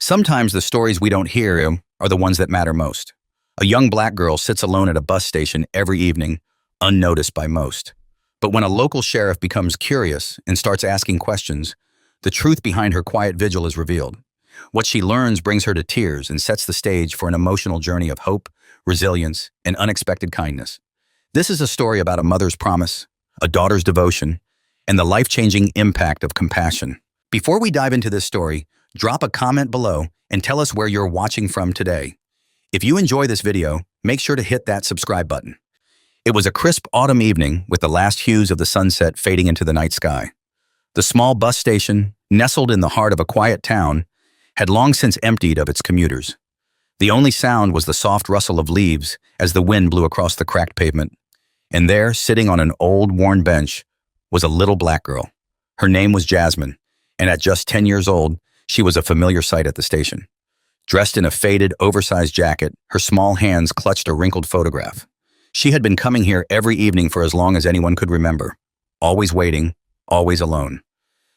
Sometimes the stories we don't hear are the ones that matter most. A young black girl sits alone at a bus station every evening, unnoticed by most. But when a local sheriff becomes curious and starts asking questions, the truth behind her quiet vigil is revealed. What she learns brings her to tears and sets the stage for an emotional journey of hope, resilience, and unexpected kindness. This is a story about a mother's promise, a daughter's devotion, and the life-changing impact of compassion. Before we dive into this story, drop a comment below and tell us where you're watching from today. If you enjoy this video, make sure to hit that subscribe button. It was a crisp autumn evening with the last hues of the sunset fading into the night sky. The small bus station, nestled in the heart of a quiet town, had long since emptied of its commuters. The only sound was the soft rustle of leaves as the wind blew across the cracked pavement. And there, sitting on an old, worn bench, was a little black girl. Her name was Jasmine, and at just 10 years old, she was a familiar sight at the station. Dressed in a faded, oversized jacket, her small hands clutched a wrinkled photograph. She had been coming here every evening for as long as anyone could remember, always waiting, always alone.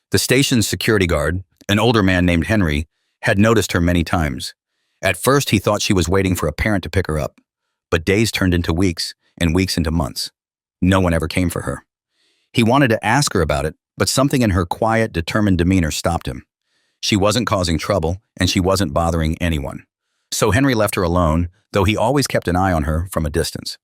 The station's security guard, an older man named Henry, had noticed her many times. At first, he thought she was waiting for a parent to pick her up, but days turned into weeks and weeks into months. No one ever came for her. He wanted to ask her about it, but something in her quiet, determined demeanor stopped him. She wasn't causing trouble, and she wasn't bothering anyone. So Henry left her alone, though he always kept an eye on her from a distance.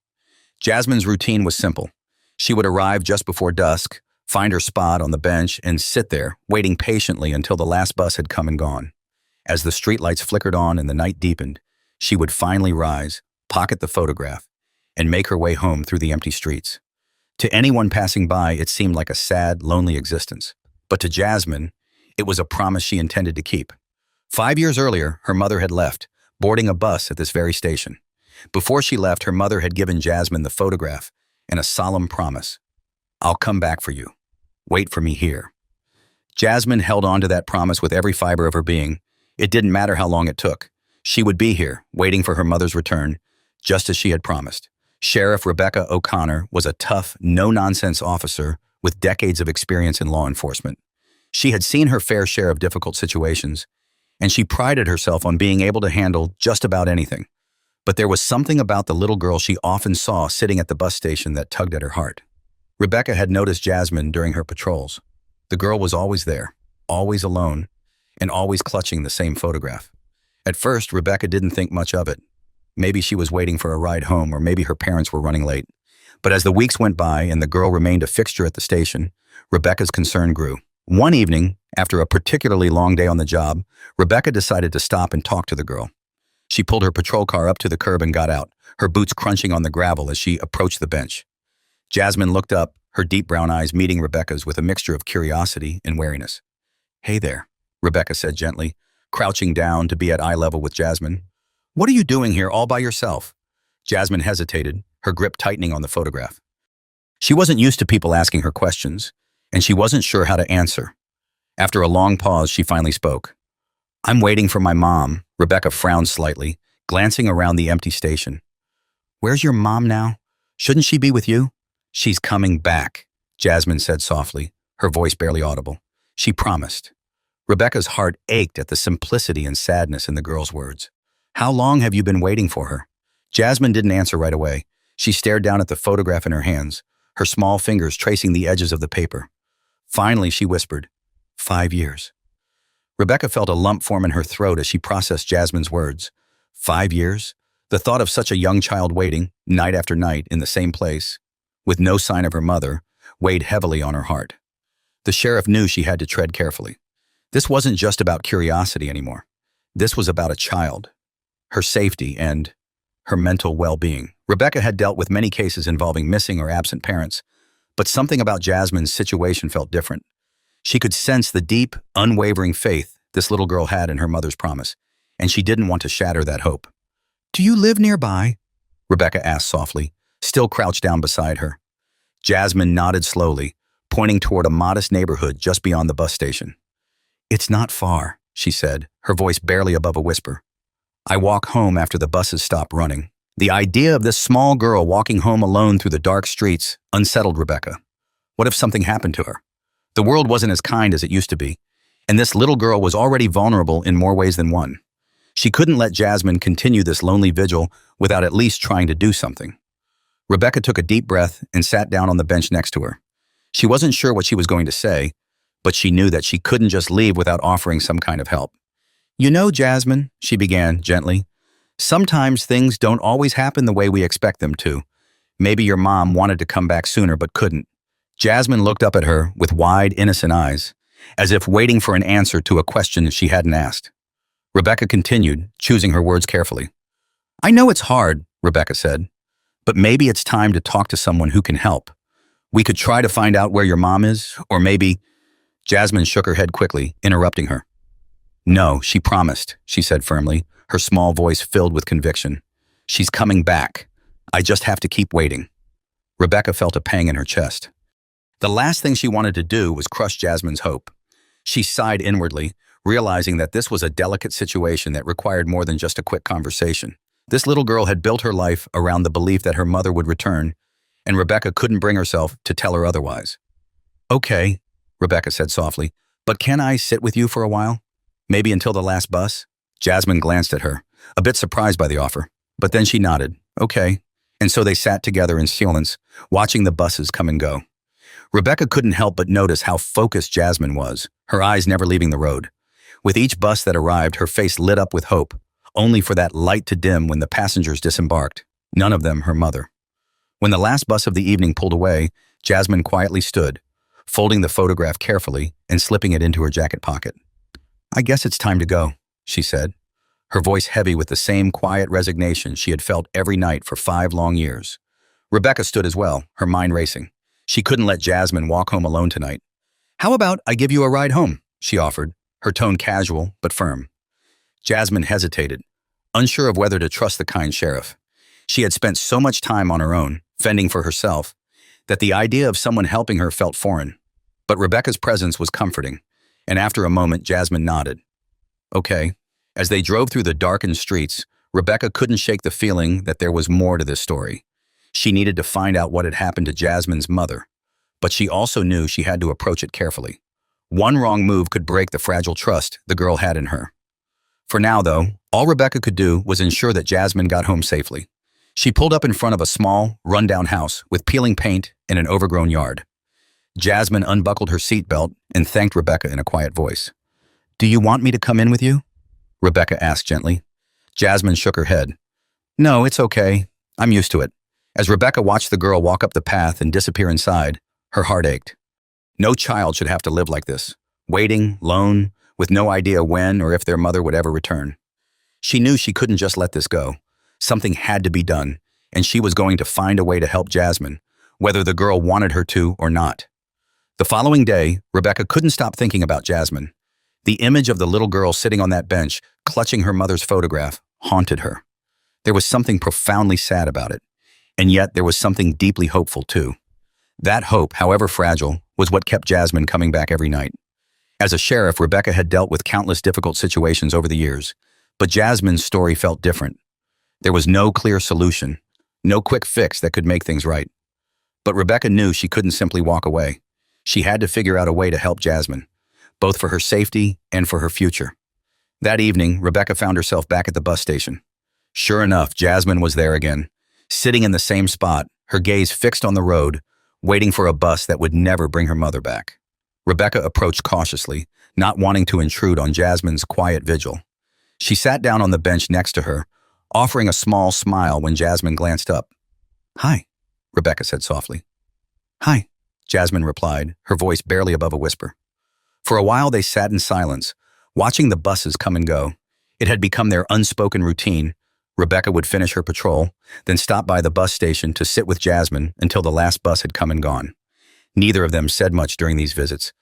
Jasmine's routine was simple. She would arrive just before dusk, find her spot on the bench, and sit there, waiting patiently until the last bus had come and gone. As the streetlights flickered on and the night deepened, she would finally rise, pocket the photograph, and make her way home through the empty streets. To anyone passing by, it seemed like a sad, lonely existence. But to Jasmine, it was a promise she intended to keep. 5 years earlier, her mother had left, boarding a bus at this very station. Before she left, her mother had given Jasmine the photograph and a solemn promise. "I'll come back for you. Wait for me here." Jasmine held on to that promise with every fiber of her being. It didn't matter how long it took. She would be here, waiting for her mother's return, just as she had promised. Sheriff Rebecca O'Connor was a tough, no-nonsense officer with decades of experience in law enforcement. She had seen her fair share of difficult situations, and she prided herself on being able to handle just about anything. But there was something about the little girl she often saw sitting at the bus station that tugged at her heart. Rebecca had noticed Jasmine during her patrols. The girl was always there, always alone, and always clutching the same photograph. At first, Rebecca didn't think much of it. Maybe she was waiting for a ride home, or maybe her parents were running late. But as the weeks went by and the girl remained a fixture at the station, Rebecca's concern grew. One evening, after a particularly long day on the job, Rebecca decided to stop and talk to the girl. She pulled her patrol car up to the curb and got out, her boots crunching on the gravel as she approached the bench. Jasmine looked up, her deep brown eyes meeting Rebecca's with a mixture of curiosity and wariness. "Hey there," Rebecca said gently, crouching down to be at eye level with Jasmine. "What are you doing here all by yourself?" Jasmine hesitated, her grip tightening on the photograph. She wasn't used to people asking her questions, and she wasn't sure how to answer. After a long pause, she finally spoke. "I'm waiting for my mom." Rebecca frowned slightly, glancing around the empty station. "Where's your mom now? Shouldn't she be with you?" "She's coming back," Jasmine said softly, her voice barely audible. She promised. Rebecca's heart ached at the simplicity and sadness in the girl's words. "How long have you been waiting for her?" Jasmine didn't answer right away. She stared down at the photograph in her hands, her small fingers tracing the edges of the paper. Finally, she whispered, 5 years. Rebecca felt a lump form in her throat as she processed Jasmine's words. 5 years? The thought of such a young child waiting, night after night, in the same place, with no sign of her mother, weighed heavily on her heart. The sheriff knew she had to tread carefully. This wasn't just about curiosity anymore. This was about a child, her safety, and her mental well-being. Rebecca had dealt with many cases involving missing or absent parents, but something about Jasmine's situation felt different. She could sense the deep, unwavering faith this little girl had in her mother's promise, and she didn't want to shatter that hope. "Do you live nearby?" Rebecca asked softly, still crouched down beside her. Jasmine nodded slowly, pointing toward a modest neighborhood just beyond the bus station. "It's not far," she said, her voice barely above a whisper. "I walk home after the buses stop running." The idea of this small girl walking home alone through the dark streets unsettled Rebecca. What if something happened to her? The world wasn't as kind as it used to be, And this little girl was already vulnerable in more ways than one. She couldn't let Jasmine continue this lonely vigil without at least trying to do something. Rebecca took a deep breath and sat down on the bench next to her. She wasn't sure what she was going to say, but she knew that she couldn't just leave without offering some kind of help. "You know, Jasmine," she began gently, "sometimes things don't always happen the way we expect them to. Maybe your mom wanted to come back sooner but couldn't." Jasmine looked up at her with wide, innocent eyes, as if waiting for an answer to a question she hadn't asked. Rebecca continued, choosing her words carefully. "I know it's hard," Rebecca said, "but maybe it's time to talk to someone who can help. We could try to find out where your mom is, or maybe—" Jasmine shook her head quickly, interrupting her. "No, she promised," she said firmly, her small voice filled with conviction. "She's coming back. I just have to keep waiting." Rebecca felt a pang in her chest. The last thing she wanted to do was crush Jasmine's hope. She sighed inwardly, realizing that this was a delicate situation that required more than just a quick conversation. This little girl had built her life around the belief that her mother would return, and Rebecca couldn't bring herself to tell her otherwise. "Okay," Rebecca said softly, "but can I sit with you for a while? Maybe until the last bus?" Jasmine glanced at her, a bit surprised by the offer, but then she nodded. "Okay." And so they sat together in silence, watching the buses come and go. Rebecca couldn't help but notice how focused Jasmine was, her eyes never leaving the road. With each bus that arrived, her face lit up with hope, only for that light to dim when the passengers disembarked, none of them her mother. When the last bus of the evening pulled away, Jasmine quietly stood, folding the photograph carefully and slipping it into her jacket pocket. "I guess it's time to go," she said, her voice heavy with the same quiet resignation she had felt every night for 5 long years. Rebecca stood as well, her mind racing. She couldn't let Jasmine walk home alone tonight. "How about I give you a ride home?" she offered, her tone casual but firm. Jasmine hesitated, unsure of whether to trust the kind sheriff. She had spent so much time on her own, fending for herself, that the idea of someone helping her felt foreign. But Rebecca's presence was comforting, and after a moment, Jasmine nodded. "Okay." As they drove through the darkened streets, Rebecca couldn't shake the feeling that there was more to this story. She needed to find out what had happened to Jasmine's mother, but she also knew she had to approach it carefully. One wrong move could break the fragile trust the girl had in her. For now, though, all Rebecca could do was ensure that Jasmine got home safely. She pulled up in front of a small, run-down house with peeling paint and an overgrown yard. Jasmine unbuckled her seatbelt and thanked Rebecca in a quiet voice. "Do you want me to come in with you?" Rebecca asked gently. Jasmine shook her head. "No, it's okay. I'm used to it." As Rebecca watched the girl walk up the path and disappear inside, her heart ached. No child should have to live like this, waiting, lone, with no idea when or if their mother would ever return. She knew she couldn't just let this go. Something had to be done, and she was going to find a way to help Jasmine, whether the girl wanted her to or not. The following day, Rebecca couldn't stop thinking about Jasmine. The image of the little girl sitting on that bench, clutching her mother's photograph, haunted her. There was something profoundly sad about it, and yet there was something deeply hopeful too. That hope, however fragile, was what kept Jasmine coming back every night. As a sheriff, Rebecca had dealt with countless difficult situations over the years, but Jasmine's story felt different. There was no clear solution, no quick fix that could make things right. But Rebecca knew she couldn't simply walk away. She had to figure out a way to help Jasmine, both for her safety and for her future. That evening, Rebecca found herself back at the bus station. Sure enough, Jasmine was there again, sitting in the same spot, her gaze fixed on the road, waiting for a bus that would never bring her mother back. Rebecca approached cautiously, not wanting to intrude on Jasmine's quiet vigil. She sat down on the bench next to her, offering a small smile when Jasmine glanced up. "Hi," Rebecca said softly. "Hi," Jasmine replied, her voice barely above a whisper. For a while they sat in silence, watching the buses come and go. It had become their unspoken routine. Rebecca would finish her patrol, then stop by the bus station to sit with Jasmine until the last bus had come and gone. Neither of them said much during these visits,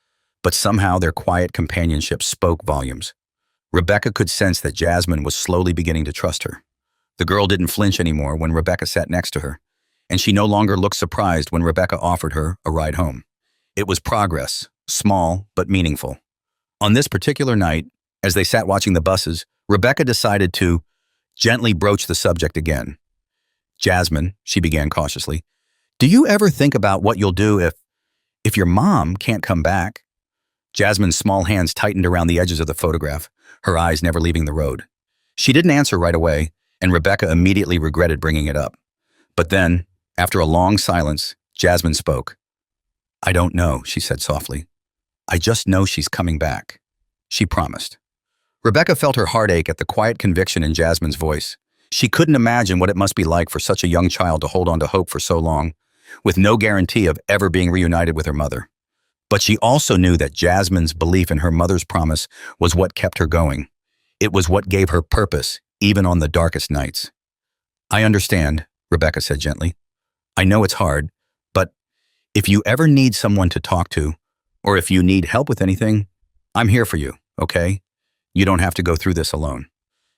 but somehow their quiet companionship spoke volumes. Rebecca could sense that Jasmine was slowly beginning to trust her. The girl didn't flinch anymore when Rebecca sat next to her, and she no longer looked surprised when Rebecca offered her a ride home. It was progress, small but meaningful. On this particular night, as they sat watching the buses, Rebecca decided to gently broach the subject again. "Jasmine," she began cautiously, "do you ever think about what you'll do if your mom can't come back?" Jasmine's small hands tightened around the edges of the photograph, her eyes never leaving the road. She didn't answer right away, and Rebecca immediately regretted bringing it up. But then, after a long silence, Jasmine spoke. "I don't know," she said softly. "I just know she's coming back." She promised. Rebecca felt her heart ache at the quiet conviction in Jasmine's voice. She couldn't imagine what it must be like for such a young child to hold on to hope for so long, with no guarantee of ever being reunited with her mother. But she also knew that Jasmine's belief in her mother's promise was what kept her going. It was what gave her purpose, even on the darkest nights. "I understand," Rebecca said gently. "I know it's hard, but if you ever need someone to talk to, or if you need help with anything, I'm here for you, okay? You don't have to go through this alone."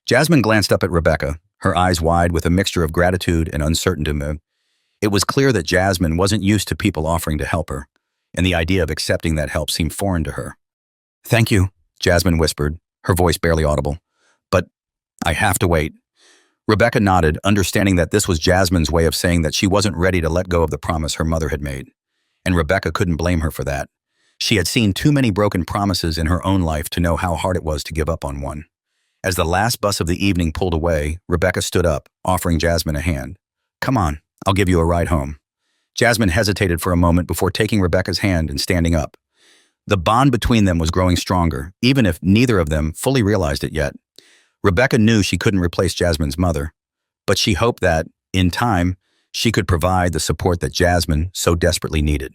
Jasmine glanced up at Rebecca, her eyes wide with a mixture of gratitude and uncertainty. It was clear that Jasmine wasn't used to people offering to help her, and the idea of accepting that help seemed foreign to her. "Thank you," Jasmine whispered, her voice barely audible. "But I have to wait." Rebecca nodded, understanding that this was Jasmine's way of saying that she wasn't ready to let go of the promise her mother had made. And Rebecca couldn't blame her for that. She had seen too many broken promises in her own life to know how hard it was to give up on one. As the last bus of the evening pulled away, Rebecca stood up, offering Jasmine a hand. "Come on, I'll give you a ride home." Jasmine hesitated for a moment before taking Rebecca's hand and standing up. The bond between them was growing stronger, even if neither of them fully realized it yet. Rebecca knew she couldn't replace Jasmine's mother, but she hoped that, in time, she could provide the support that Jasmine so desperately needed.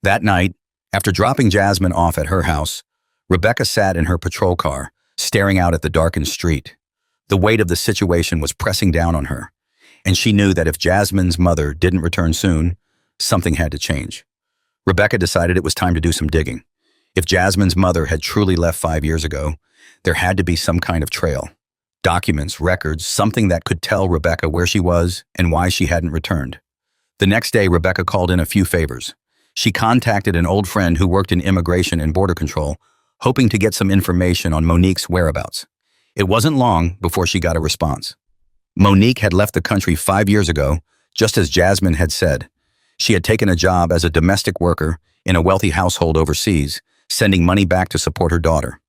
That night, after dropping Jasmine off at her house, Rebecca sat in her patrol car, staring out at the darkened street. The weight of the situation was pressing down on her, and she knew that if Jasmine's mother didn't return soon, something had to change. Rebecca decided it was time to do some digging. If Jasmine's mother had truly left 5 years ago, there had to be some kind of trail. Documents, records, something that could tell Rebecca where she was and why she hadn't returned. The next day, Rebecca called in a few favors. She contacted an old friend who worked in immigration and border control, hoping to get some information on Monique's whereabouts. It wasn't long before she got a response. Monique had left the country 5 years ago, just as Jasmine had said. She had taken a job as a domestic worker in a wealthy household overseas, sending money back to support her daughter.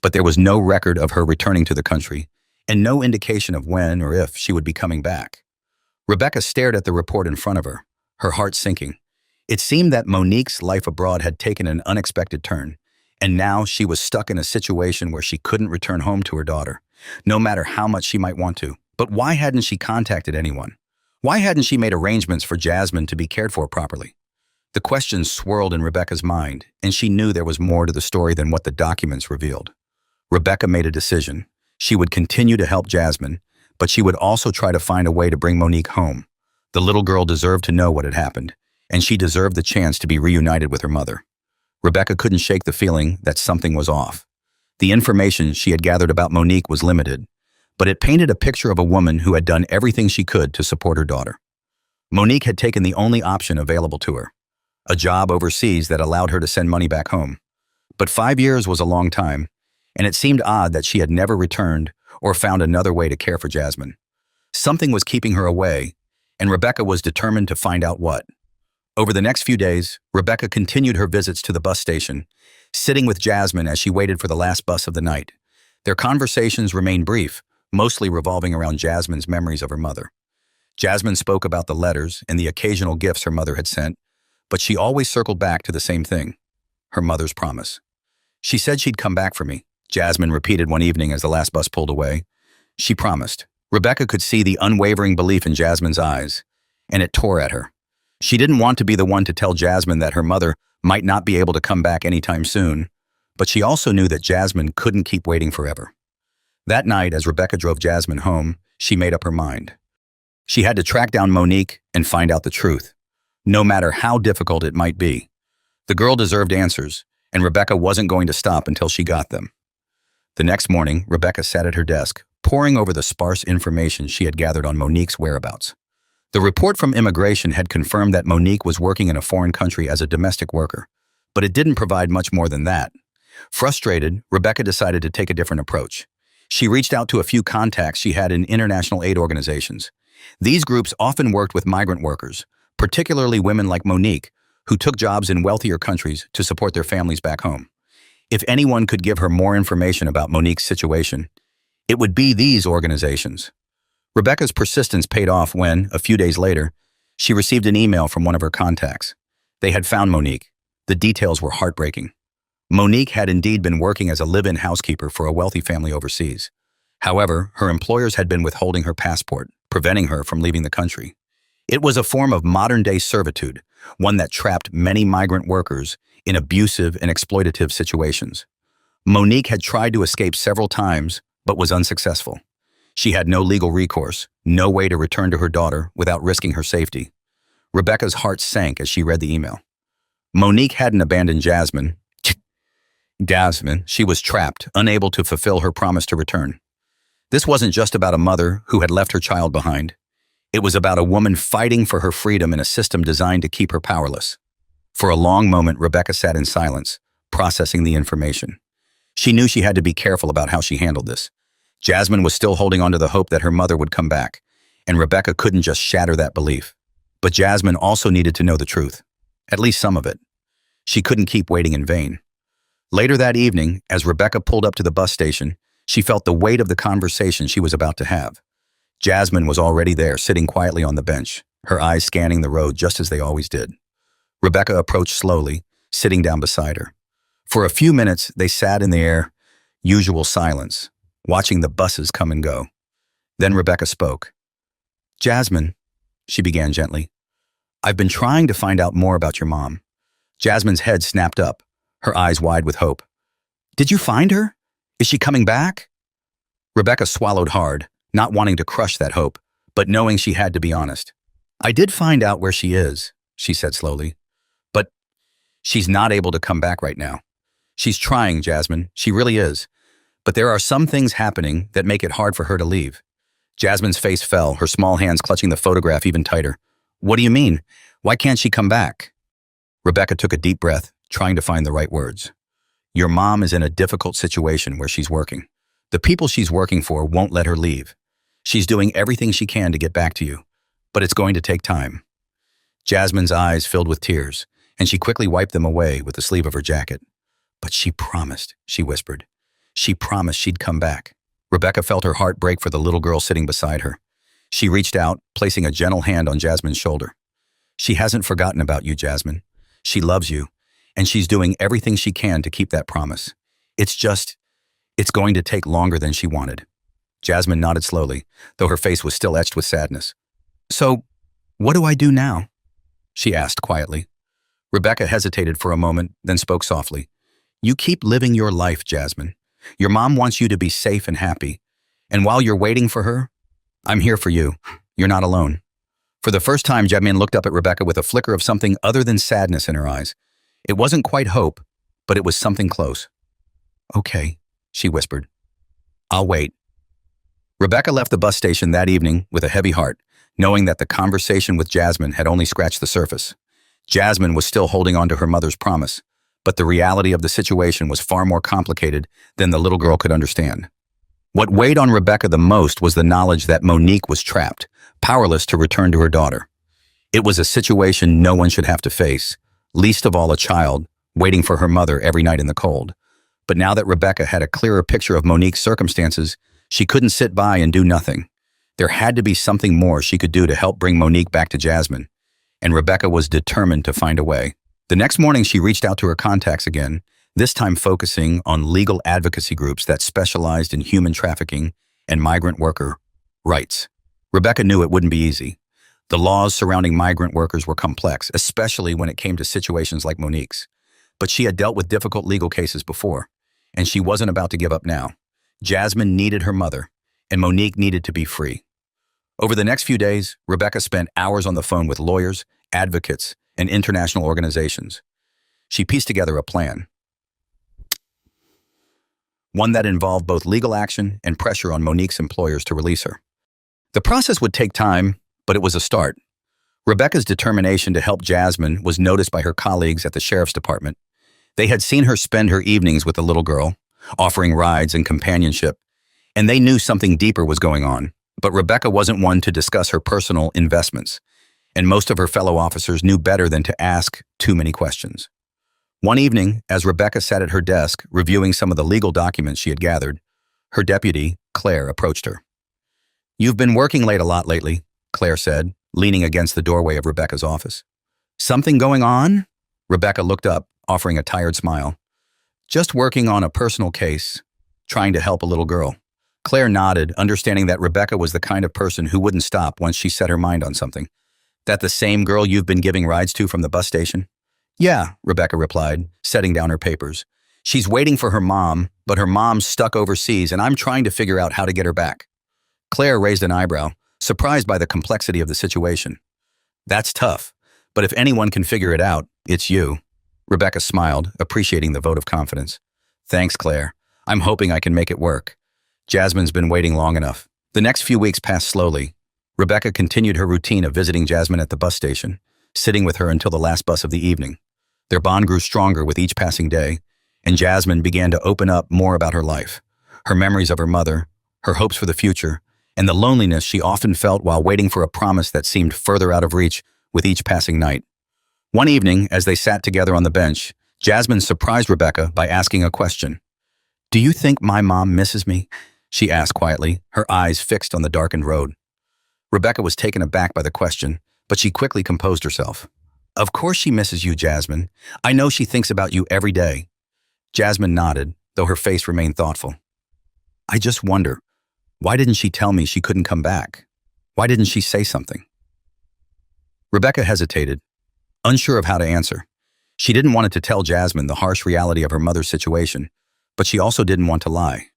But there was no record of her returning to the country, and no indication of when or if she would be coming back. Rebecca stared at the report in front of her, her heart sinking. It seemed that Monique's life abroad had taken an unexpected turn, and now she was stuck in a situation where she couldn't return home to her daughter, no matter how much she might want to. But why hadn't she contacted anyone? Why hadn't she made arrangements for Jasmine to be cared for properly? The questions swirled in Rebecca's mind, and she knew there was more to the story than what the documents revealed. Rebecca made a decision. She would continue to help Jasmine, but she would also try to find a way to bring Monique home. The little girl deserved to know what had happened, and she deserved the chance to be reunited with her mother. Rebecca couldn't shake the feeling that something was off. The information she had gathered about Monique was limited, but it painted a picture of a woman who had done everything she could to support her daughter. Monique had taken the only option available to her, a job overseas that allowed her to send money back home. But 5 years was a long time, and it seemed odd that she had never returned or found another way to care for Jasmine. Something was keeping her away, and Rebecca was determined to find out what. Over the next few days, Rebecca continued her visits to the bus station, sitting with Jasmine as she waited for the last bus of the night. Their conversations remained brief, mostly revolving around Jasmine's memories of her mother. Jasmine spoke about the letters and the occasional gifts her mother had sent, but she always circled back to the same thing, her mother's promise. "She said she'd come back for me," Jasmine repeated one evening as the last bus pulled away. She promised. Rebecca could see the unwavering belief in Jasmine's eyes, and it tore at her. She didn't want to be the one to tell Jasmine that her mother might not be able to come back anytime soon, but she also knew that Jasmine couldn't keep waiting forever. That night, as Rebecca drove Jasmine home, she made up her mind. She had to track down Monique and find out the truth, no matter how difficult it might be. The girl deserved answers, and Rebecca wasn't going to stop until she got them. The next morning, Rebecca sat at her desk, poring over the sparse information she had gathered on Monique's whereabouts. The report from immigration had confirmed that Monique was working in a foreign country as a domestic worker, but it didn't provide much more than that. Frustrated, Rebecca decided to take a different approach. She reached out to a few contacts she had in international aid organizations. These groups often worked with migrant workers, particularly women like Monique, who took jobs in wealthier countries to support their families back home. If anyone could give her more information about Monique's situation, it would be these organizations. Rebecca's persistence paid off when, a few days later, she received an email from one of her contacts. They had found Monique. The details were heartbreaking. Monique had indeed been working as a live-in housekeeper for a wealthy family overseas. However, her employers had been withholding her passport, preventing her from leaving the country. It was a form of modern-day servitude, one that trapped many migrant workers in abusive and exploitative situations. Monique had tried to escape several times, but was unsuccessful. She had no legal recourse, no way to return to her daughter without risking her safety. Rebecca's heart sank as she read the email. Monique hadn't abandoned Jasmine. She was trapped, unable to fulfill her promise to return. This wasn't just about a mother who had left her child behind. It was about a woman fighting for her freedom in a system designed to keep her powerless. For a long moment, Rebecca sat in silence, processing the information. She knew she had to be careful about how she handled this. Jasmine was still holding on to the hope that her mother would come back, and Rebecca couldn't just shatter that belief. But Jasmine also needed to know the truth, at least some of it. She couldn't keep waiting in vain. Later that evening, as Rebecca pulled up to the bus station, she felt the weight of the conversation she was about to have. Jasmine was already there, sitting quietly on the bench, her eyes scanning the road just as they always did. Rebecca approached slowly, sitting down beside her. For a few minutes, they sat in the usual silence, watching the buses come and go. Then Rebecca spoke. "Jasmine," she began gently, "I've been trying to find out more about your mom." Jasmine's head snapped up, her eyes wide with hope. "Did you find her? Is she coming back?" Rebecca swallowed hard, not wanting to crush that hope, but knowing she had to be honest. "I did find out where she is," she said slowly, "but she's not able to come back right now. She's trying, Jasmine, she really is. But there are some things happening that make it hard for her to leave." Jasmine's face fell, her small hands clutching the photograph even tighter. "What do you mean? Why can't she come back?" Rebecca took a deep breath, trying to find the right words. "Your mom is in a difficult situation where she's working. The people she's working for won't let her leave. She's doing everything she can to get back to you, but it's going to take time." Jasmine's eyes filled with tears, and she quickly wiped them away with the sleeve of her jacket. "But she promised," she whispered. "She promised she'd come back." Rebecca felt her heart break for the little girl sitting beside her. She reached out, placing a gentle hand on Jasmine's shoulder. "She hasn't forgotten about you, Jasmine. She loves you, and she's doing everything she can to keep that promise. It's going to take longer than she wanted." Jasmine nodded slowly, though her face was still etched with sadness. "So, what do I do now?" she asked quietly. Rebecca hesitated for a moment, then spoke softly. "You keep living your life, Jasmine. Your mom wants you to be safe and happy. And while you're waiting for her, I'm here for you. You're not alone." For the first time, Jasmine looked up at Rebecca with a flicker of something other than sadness in her eyes. It wasn't quite hope, but it was something close. "Okay," she whispered. "I'll wait." Rebecca left the bus station that evening with a heavy heart, knowing that the conversation with Jasmine had only scratched the surface. Jasmine was still holding on to her mother's promise, but the reality of the situation was far more complicated than the little girl could understand. What weighed on Rebecca the most was the knowledge that Monique was trapped, powerless to return to her daughter. It was a situation no one should have to face, least of all a child, waiting for her mother every night in the cold. But now that Rebecca had a clearer picture of Monique's circumstances, she couldn't sit by and do nothing. There had to be something more she could do to help bring Monique back to Jasmine, and Rebecca was determined to find a way. The next morning, she reached out to her contacts again, this time focusing on legal advocacy groups that specialized in human trafficking and migrant worker rights. Rebecca knew it wouldn't be easy. The laws surrounding migrant workers were complex, especially when it came to situations like Monique's. But she had dealt with difficult legal cases before, and she wasn't about to give up now. Jasmine needed her mother, and Monique needed to be free. Over the next few days, Rebecca spent hours on the phone with lawyers, advocates, and international organizations. She pieced together a plan, one that involved both legal action and pressure on Monique's employers to release her. The process would take time, but it was a start. Rebecca's determination to help Jasmine was noticed by her colleagues at the sheriff's department. They had seen her spend her evenings with the little girl, offering rides and companionship, and they knew something deeper was going on. But Rebecca wasn't one to discuss her personal investments, and most of her fellow officers knew better than to ask too many questions. One evening, as Rebecca sat at her desk reviewing some of the legal documents she had gathered, her deputy, Claire, approached her. "You've been working late a lot lately," Claire said, leaning against the doorway of Rebecca's office. "Something going on?" Rebecca looked up, offering a tired smile. "Just working on a personal case, trying to help a little girl." Claire nodded, understanding that Rebecca was the kind of person who wouldn't stop once she set her mind on something. "That the same girl you've been giving rides to from the bus station?" "Yeah," Rebecca replied, setting down her papers. "She's waiting for her mom, but her mom's stuck overseas and I'm trying to figure out how to get her back." Claire raised an eyebrow, surprised by the complexity of the situation. "That's tough, but if anyone can figure it out, it's you." Rebecca smiled, appreciating the vote of confidence. "Thanks, Claire. I'm hoping I can make it work. Jasmine's been waiting long enough." The next few weeks passed slowly. Rebecca continued her routine of visiting Jasmine at the bus station, sitting with her until the last bus of the evening. Their bond grew stronger with each passing day, and Jasmine began to open up more about her life, her memories of her mother, her hopes for the future, and the loneliness she often felt while waiting for a promise that seemed further out of reach with each passing night. One evening, as they sat together on the bench, Jasmine surprised Rebecca by asking a question. "Do you think my mom misses me?" she asked quietly, her eyes fixed on the darkened road. Rebecca was taken aback by the question, but she quickly composed herself. "Of course she misses you, Jasmine. I know she thinks about you every day." Jasmine nodded, though her face remained thoughtful. "I just wonder, why didn't she tell me she couldn't come back? Why didn't she say something?" Rebecca hesitated, unsure of how to answer. She didn't want to tell Jasmine the harsh reality of her mother's situation, but she also didn't want to lie.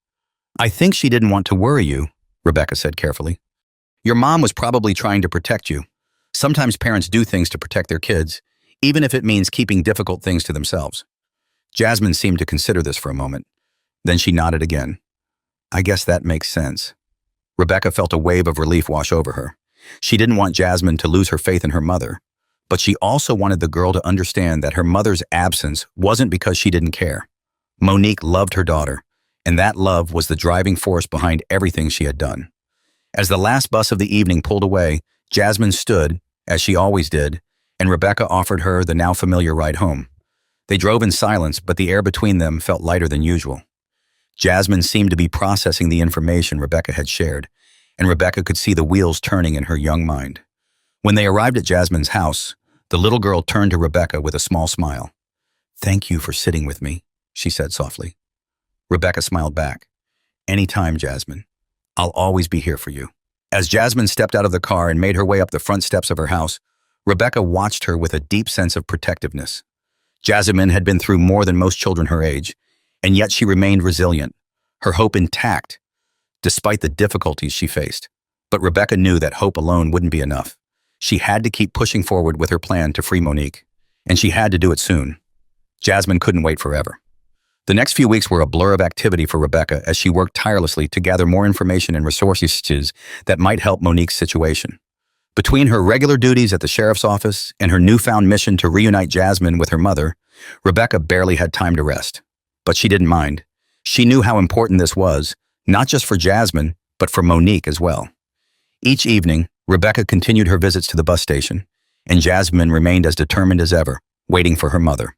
"I think she didn't want to worry you," Rebecca said carefully. "Your mom was probably trying to protect you. Sometimes parents do things to protect their kids, even if it means keeping difficult things to themselves." Jasmine seemed to consider this for a moment. Then she nodded again. "I guess that makes sense." Rebecca felt a wave of relief wash over her. She didn't want Jasmine to lose her faith in her mother, but she also wanted the girl to understand that her mother's absence wasn't because she didn't care. Monique loved her daughter, and that love was the driving force behind everything she had done. As the last bus of the evening pulled away, Jasmine stood, as she always did, and Rebecca offered her the now familiar ride home. They drove in silence, but the air between them felt lighter than usual. Jasmine seemed to be processing the information Rebecca had shared, and Rebecca could see the wheels turning in her young mind. When they arrived at Jasmine's house, the little girl turned to Rebecca with a small smile. "Thank you for sitting with me," she said softly. Rebecca smiled back. "Anytime, Jasmine. I'll always be here for you." As Jasmine stepped out of the car and made her way up the front steps of her house, Rebecca watched her with a deep sense of protectiveness. Jasmine had been through more than most children her age, and yet she remained resilient, her hope intact, despite the difficulties she faced. But Rebecca knew that hope alone wouldn't be enough. She had to keep pushing forward with her plan to free Monique, and she had to do it soon. Jasmine couldn't wait forever. The next few weeks were a blur of activity for Rebecca as she worked tirelessly to gather more information and resources that might help Monique's situation. Between her regular duties at the sheriff's office and her newfound mission to reunite Jasmine with her mother, Rebecca barely had time to rest. But she didn't mind. She knew how important this was, not just for Jasmine, but for Monique as well. Each evening, Rebecca continued her visits to the bus station, and Jasmine remained as determined as ever, waiting for her mother.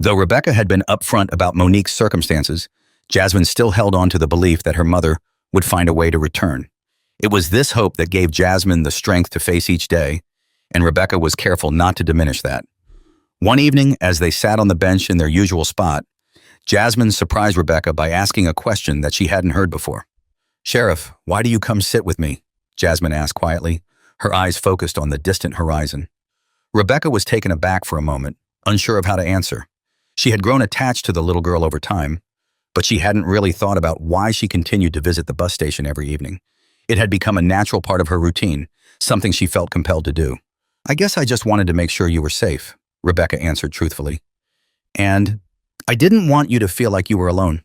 Though Rebecca had been upfront about Monique's circumstances, Jasmine still held on to the belief that her mother would find a way to return. It was this hope that gave Jasmine the strength to face each day, and Rebecca was careful not to diminish that. One evening, as they sat on the bench in their usual spot, Jasmine surprised Rebecca by asking a question that she hadn't heard before. "Sheriff, why do you come sit with me?" Jasmine asked quietly, her eyes focused on the distant horizon. Rebecca was taken aback for a moment, unsure of how to answer. She had grown attached to the little girl over time, but she hadn't really thought about why she continued to visit the bus station every evening. It had become a natural part of her routine, something she felt compelled to do. "I guess I just wanted to make sure you were safe," Rebecca answered truthfully. "And I didn't want you to feel like you were alone."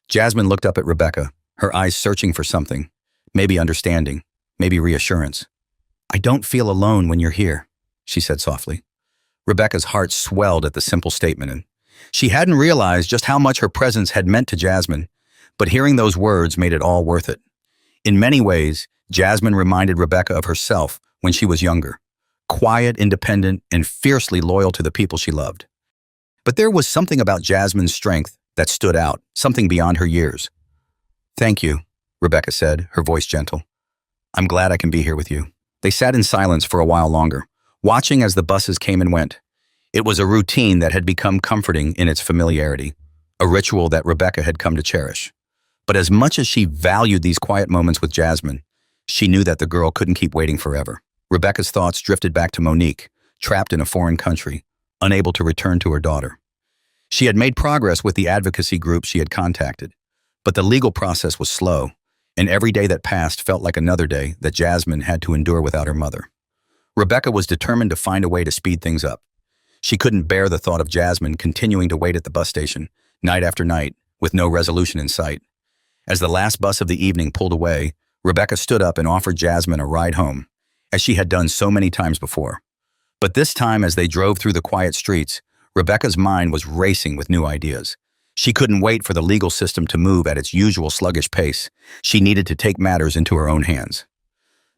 Jasmine looked up at Rebecca, her eyes searching for something, maybe understanding, maybe reassurance. "I don't feel alone when you're here," she said softly. Rebecca's heart swelled at the simple statement, and she hadn't realized just how much her presence had meant to Jasmine, but hearing those words made it all worth it. In many ways, Jasmine reminded Rebecca of herself when she was younger, quiet, independent, and fiercely loyal to the people she loved. But there was something about Jasmine's strength that stood out, something beyond her years. "Thank you," Rebecca said, her voice gentle. "I'm glad I can be here with you." They sat in silence for a while longer, watching as the buses came and went. It was a routine that had become comforting in its familiarity, a ritual that Rebecca had come to cherish. But as much as she valued these quiet moments with Jasmine, she knew that the girl couldn't keep waiting forever. Rebecca's thoughts drifted back to Monique, trapped in a foreign country, unable to return to her daughter. She had made progress with the advocacy group she had contacted, but the legal process was slow, and every day that passed felt like another day that Jasmine had to endure without her mother. Rebecca was determined to find a way to speed things up. She couldn't bear the thought of Jasmine continuing to wait at the bus station, night after night, with no resolution in sight. As the last bus of the evening pulled away, Rebecca stood up and offered Jasmine a ride home, as she had done so many times before. But this time, as they drove through the quiet streets, Rebecca's mind was racing with new ideas. She couldn't wait for the legal system to move at its usual sluggish pace. She needed to take matters into her own hands.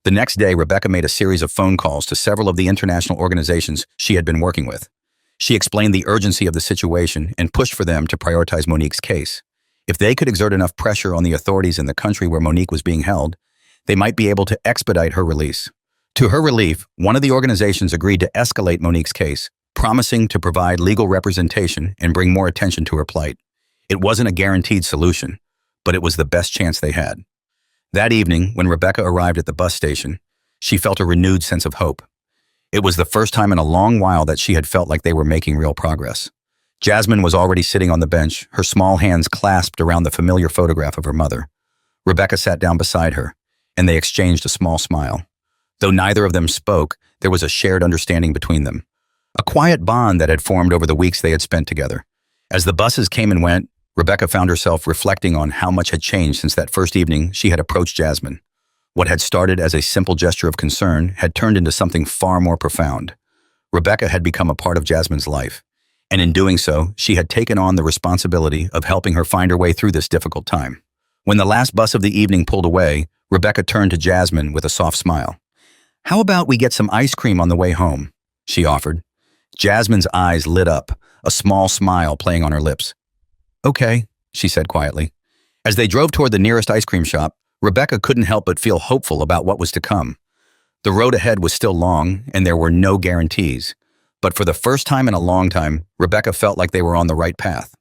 The next day, Rebecca made a series of phone calls to several of the international organizations she had been working with. She explained the urgency of the situation and pushed for them to prioritize Monique's case. If they could exert enough pressure on the authorities in the country where Monique was being held, they might be able to expedite her release. To her relief, one of the organizations agreed to escalate Monique's case, promising to provide legal representation and bring more attention to her plight. It wasn't a guaranteed solution, but it was the best chance they had. That evening, when Rebecca arrived at the bus station, she felt a renewed sense of hope. It was the first time in a long while that she had felt like they were making real progress. Jasmine was already sitting on the bench, her small hands clasped around the familiar photograph of her mother. Rebecca sat down beside her, and they exchanged a small smile. Though neither of them spoke, there was a shared understanding between them, a quiet bond that had formed over the weeks they had spent together. As the buses came and went, Rebecca found herself reflecting on how much had changed since that first evening she had approached Jasmine. What had started as a simple gesture of concern had turned into something far more profound. Rebecca had become a part of Jasmine's life, and in doing so, she had taken on the responsibility of helping her find her way through this difficult time. When the last bus of the evening pulled away, Rebecca turned to Jasmine with a soft smile. "How about we get some ice cream on the way home?" she offered. Jasmine's eyes lit up, a small smile playing on her lips. "Okay," she said quietly. As they drove toward the nearest ice cream shop, Rebecca couldn't help but feel hopeful about what was to come. The road ahead was still long, and there were no guarantees. But for the first time in a long time, Rebecca felt like they were on the right path.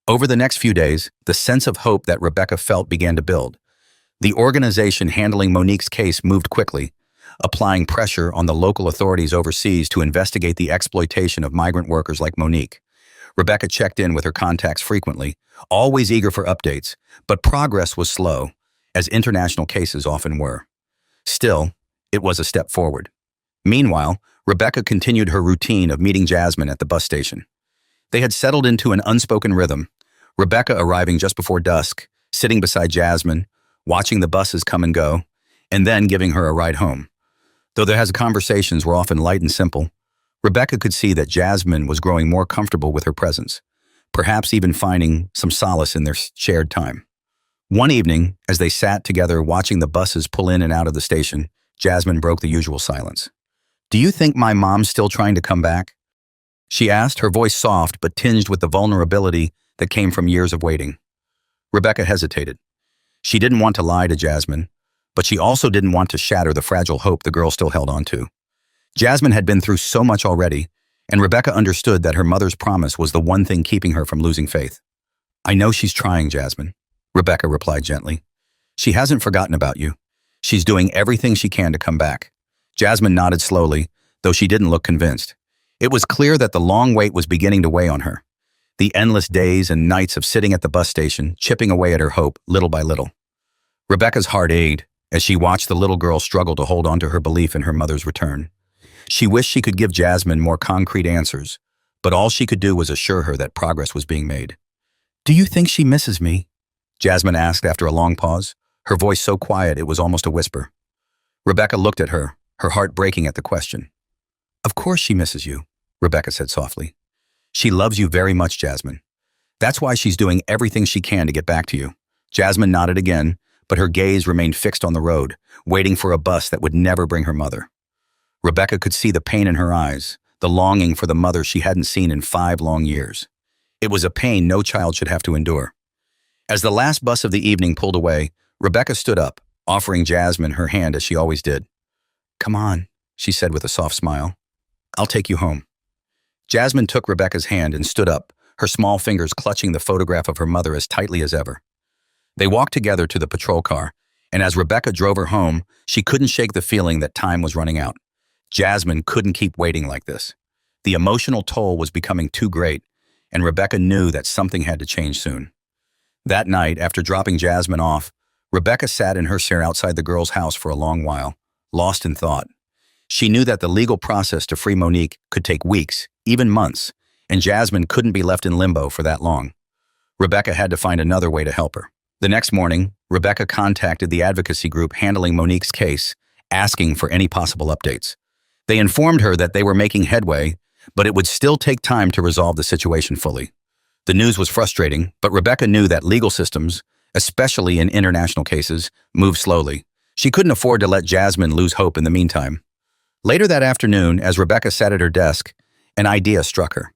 Over the next few days, the sense of hope that Rebecca felt began to build. The organization handling Monique's case moved quickly, applying pressure on the local authorities overseas to investigate the exploitation of migrant workers like Monique. Rebecca checked in with her contacts frequently, always eager for updates, but progress was slow, as international cases often were. Still, it was a step forward. Meanwhile, Rebecca continued her routine of meeting Jasmine at the bus station. They had settled into an unspoken rhythm, Rebecca arriving just before dusk, sitting beside Jasmine, watching the buses come and go, and then giving her a ride home. Though their conversations were often light and simple, Rebecca could see that Jasmine was growing more comfortable with her presence, perhaps even finding some solace in their shared time. One evening, as they sat together watching the buses pull in and out of the station, Jasmine broke the usual silence. "Do you think my mom's still trying to come back?" she asked, her voice soft but tinged with the vulnerability that came from years of waiting. Rebecca hesitated. She didn't want to lie to Jasmine, but she also didn't want to shatter the fragile hope the girl still held on to. Jasmine had been through so much already, and Rebecca understood that her mother's promise was the one thing keeping her from losing faith. "I know she's trying, Jasmine," Rebecca replied gently. "She hasn't forgotten about you. She's doing everything she can to come back." Jasmine nodded slowly, though she didn't look convinced. It was clear that the long wait was beginning to weigh on her. The endless days and nights of sitting at the bus station, chipping away at her hope, little by little. Rebecca's heart ached as she watched the little girl struggle to hold on to her belief in her mother's return. She wished she could give Jasmine more concrete answers, but all she could do was assure her that progress was being made. "Do you think she misses me?" Jasmine asked after a long pause, her voice so quiet it was almost a whisper. Rebecca looked at her heart breaking at the question. "Of course she misses you," Rebecca said softly. "She loves you very much, Jasmine. That's why she's doing everything she can to get back to you." Jasmine nodded again, but her gaze remained fixed on the road, waiting for a bus that would never bring her mother. Rebecca could see the pain in her eyes, the longing for the mother she hadn't seen in 5 long years. It was a pain no child should have to endure. As the last bus of the evening pulled away, Rebecca stood up, offering Jasmine her hand as she always did. "Come on," she said with a soft smile. "I'll take you home." Jasmine took Rebecca's hand and stood up, her small fingers clutching the photograph of her mother as tightly as ever. They walked together to the patrol car, and as Rebecca drove her home, she couldn't shake the feeling that time was running out. Jasmine couldn't keep waiting like this. The emotional toll was becoming too great, and Rebecca knew that something had to change soon. That night, after dropping Jasmine off, Rebecca sat in her chair outside the girl's house for a long while, lost in thought. She knew that the legal process to free Monique could take weeks, even months, and Jasmine couldn't be left in limbo for that long. Rebecca had to find another way to help her. The next morning, Rebecca contacted the advocacy group handling Monique's case, asking for any possible updates. They informed her that they were making headway, but it would still take time to resolve the situation fully. The news was frustrating, but Rebecca knew that legal systems, especially in international cases, move slowly. She couldn't afford to let Jasmine lose hope in the meantime. Later that afternoon, as Rebecca sat at her desk, an idea struck her.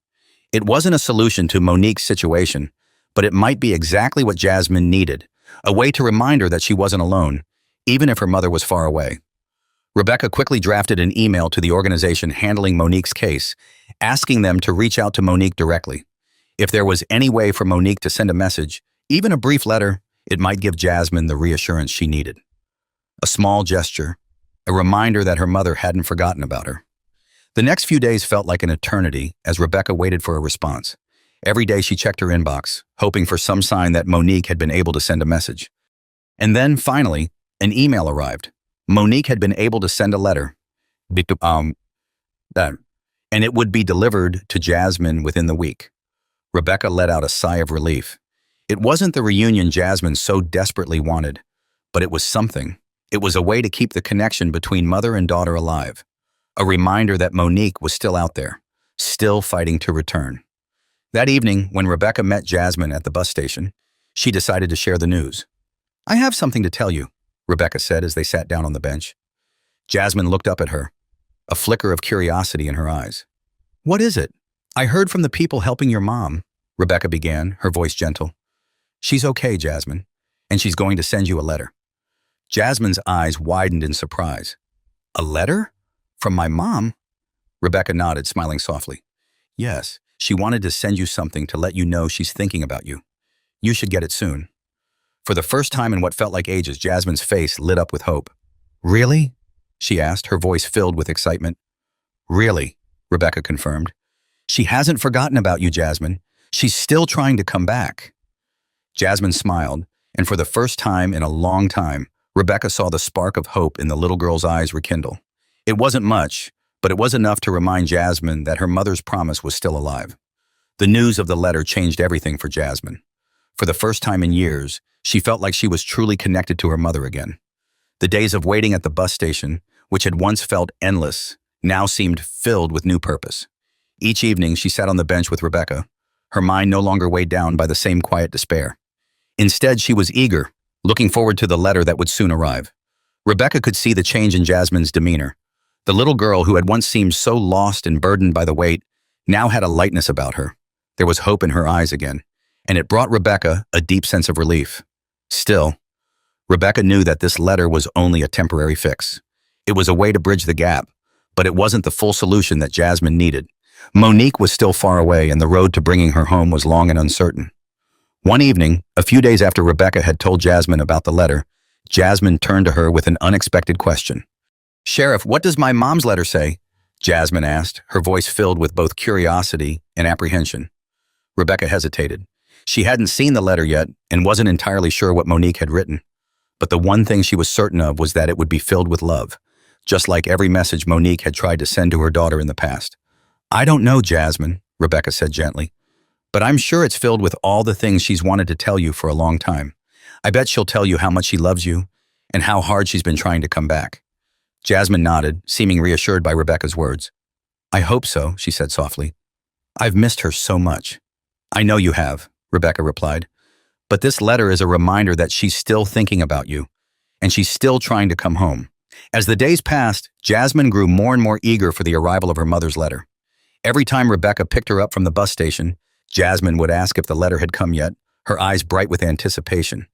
It wasn't a solution to Monique's situation, but it might be exactly what Jasmine needed, a way to remind her that she wasn't alone, even if her mother was far away. Rebecca quickly drafted an email to the organization handling Monique's case, asking them to reach out to Monique directly. If there was any way for Monique to send a message, even a brief letter, it might give Jasmine the reassurance she needed. A small gesture, a reminder that her mother hadn't forgotten about her. The next few days felt like an eternity as Rebecca waited for a response. Every day she checked her inbox, hoping for some sign that Monique had been able to send a message. And then, finally, an email arrived. Monique had been able to send a letter. And it would be delivered to Jasmine within the week. Rebecca let out a sigh of relief. It wasn't the reunion Jasmine so desperately wanted, but it was something. It was a way to keep the connection between mother and daughter alive. A reminder that Monique was still out there, still fighting to return. That evening, when Rebecca met Jasmine at the bus station, she decided to share the news. "I have something to tell you," Rebecca said as they sat down on the bench. Jasmine looked up at her, a flicker of curiosity in her eyes. "What is it?" "I heard from the people helping your mom," Rebecca began, her voice gentle. "She's okay, Jasmine, and she's going to send you a letter." Jasmine's eyes widened in surprise. "A letter? From my mom?" Rebecca nodded, smiling softly. "Yes, she wanted to send you something to let you know she's thinking about you. You should get it soon." For the first time in what felt like ages, Jasmine's face lit up with hope. "Really?" she asked, her voice filled with excitement. "Really," Rebecca confirmed. "She hasn't forgotten about you, Jasmine. She's still trying to come back." Jasmine smiled, and for the first time in a long time, Rebecca saw the spark of hope in the little girl's eyes rekindle. It wasn't much, but it was enough to remind Jasmine that her mother's promise was still alive. The news of the letter changed everything for Jasmine. For the first time in years, she felt like she was truly connected to her mother again. The days of waiting at the bus station, which had once felt endless, now seemed filled with new purpose. Each evening, she sat on the bench with Rebecca, her mind no longer weighed down by the same quiet despair. Instead, she was eager, looking forward to the letter that would soon arrive. Rebecca could see the change in Jasmine's demeanor. The little girl who had once seemed so lost and burdened by the weight now had a lightness about her. There was hope in her eyes again, and it brought Rebecca a deep sense of relief. Still, Rebecca knew that this letter was only a temporary fix. It was a way to bridge the gap, but it wasn't the full solution that Jasmine needed. Monique was still far away, and the road to bringing her home was long and uncertain. One evening, a few days after Rebecca had told Jasmine about the letter, Jasmine turned to her with an unexpected question. "Sheriff, what does my mom's letter say?" Jasmine asked, her voice filled with both curiosity and apprehension. Rebecca hesitated. She hadn't seen the letter yet and wasn't entirely sure what Monique had written. But the one thing she was certain of was that it would be filled with love, just like every message Monique had tried to send to her daughter in the past. "I don't know, Jasmine," Rebecca said gently, "but I'm sure it's filled with all the things she's wanted to tell you for a long time. I bet she'll tell you how much she loves you and how hard she's been trying to come back." Jasmine nodded, seeming reassured by Rebecca's words. "I hope so," she said softly. "I've missed her so much." "I know you have," Rebecca replied. "But this letter is a reminder that she's still thinking about you, and she's still trying to come home." As the days passed, Jasmine grew more and more eager for the arrival of her mother's letter. Every time Rebecca picked her up from the bus station, Jasmine would ask if the letter had come yet, her eyes bright with anticipation.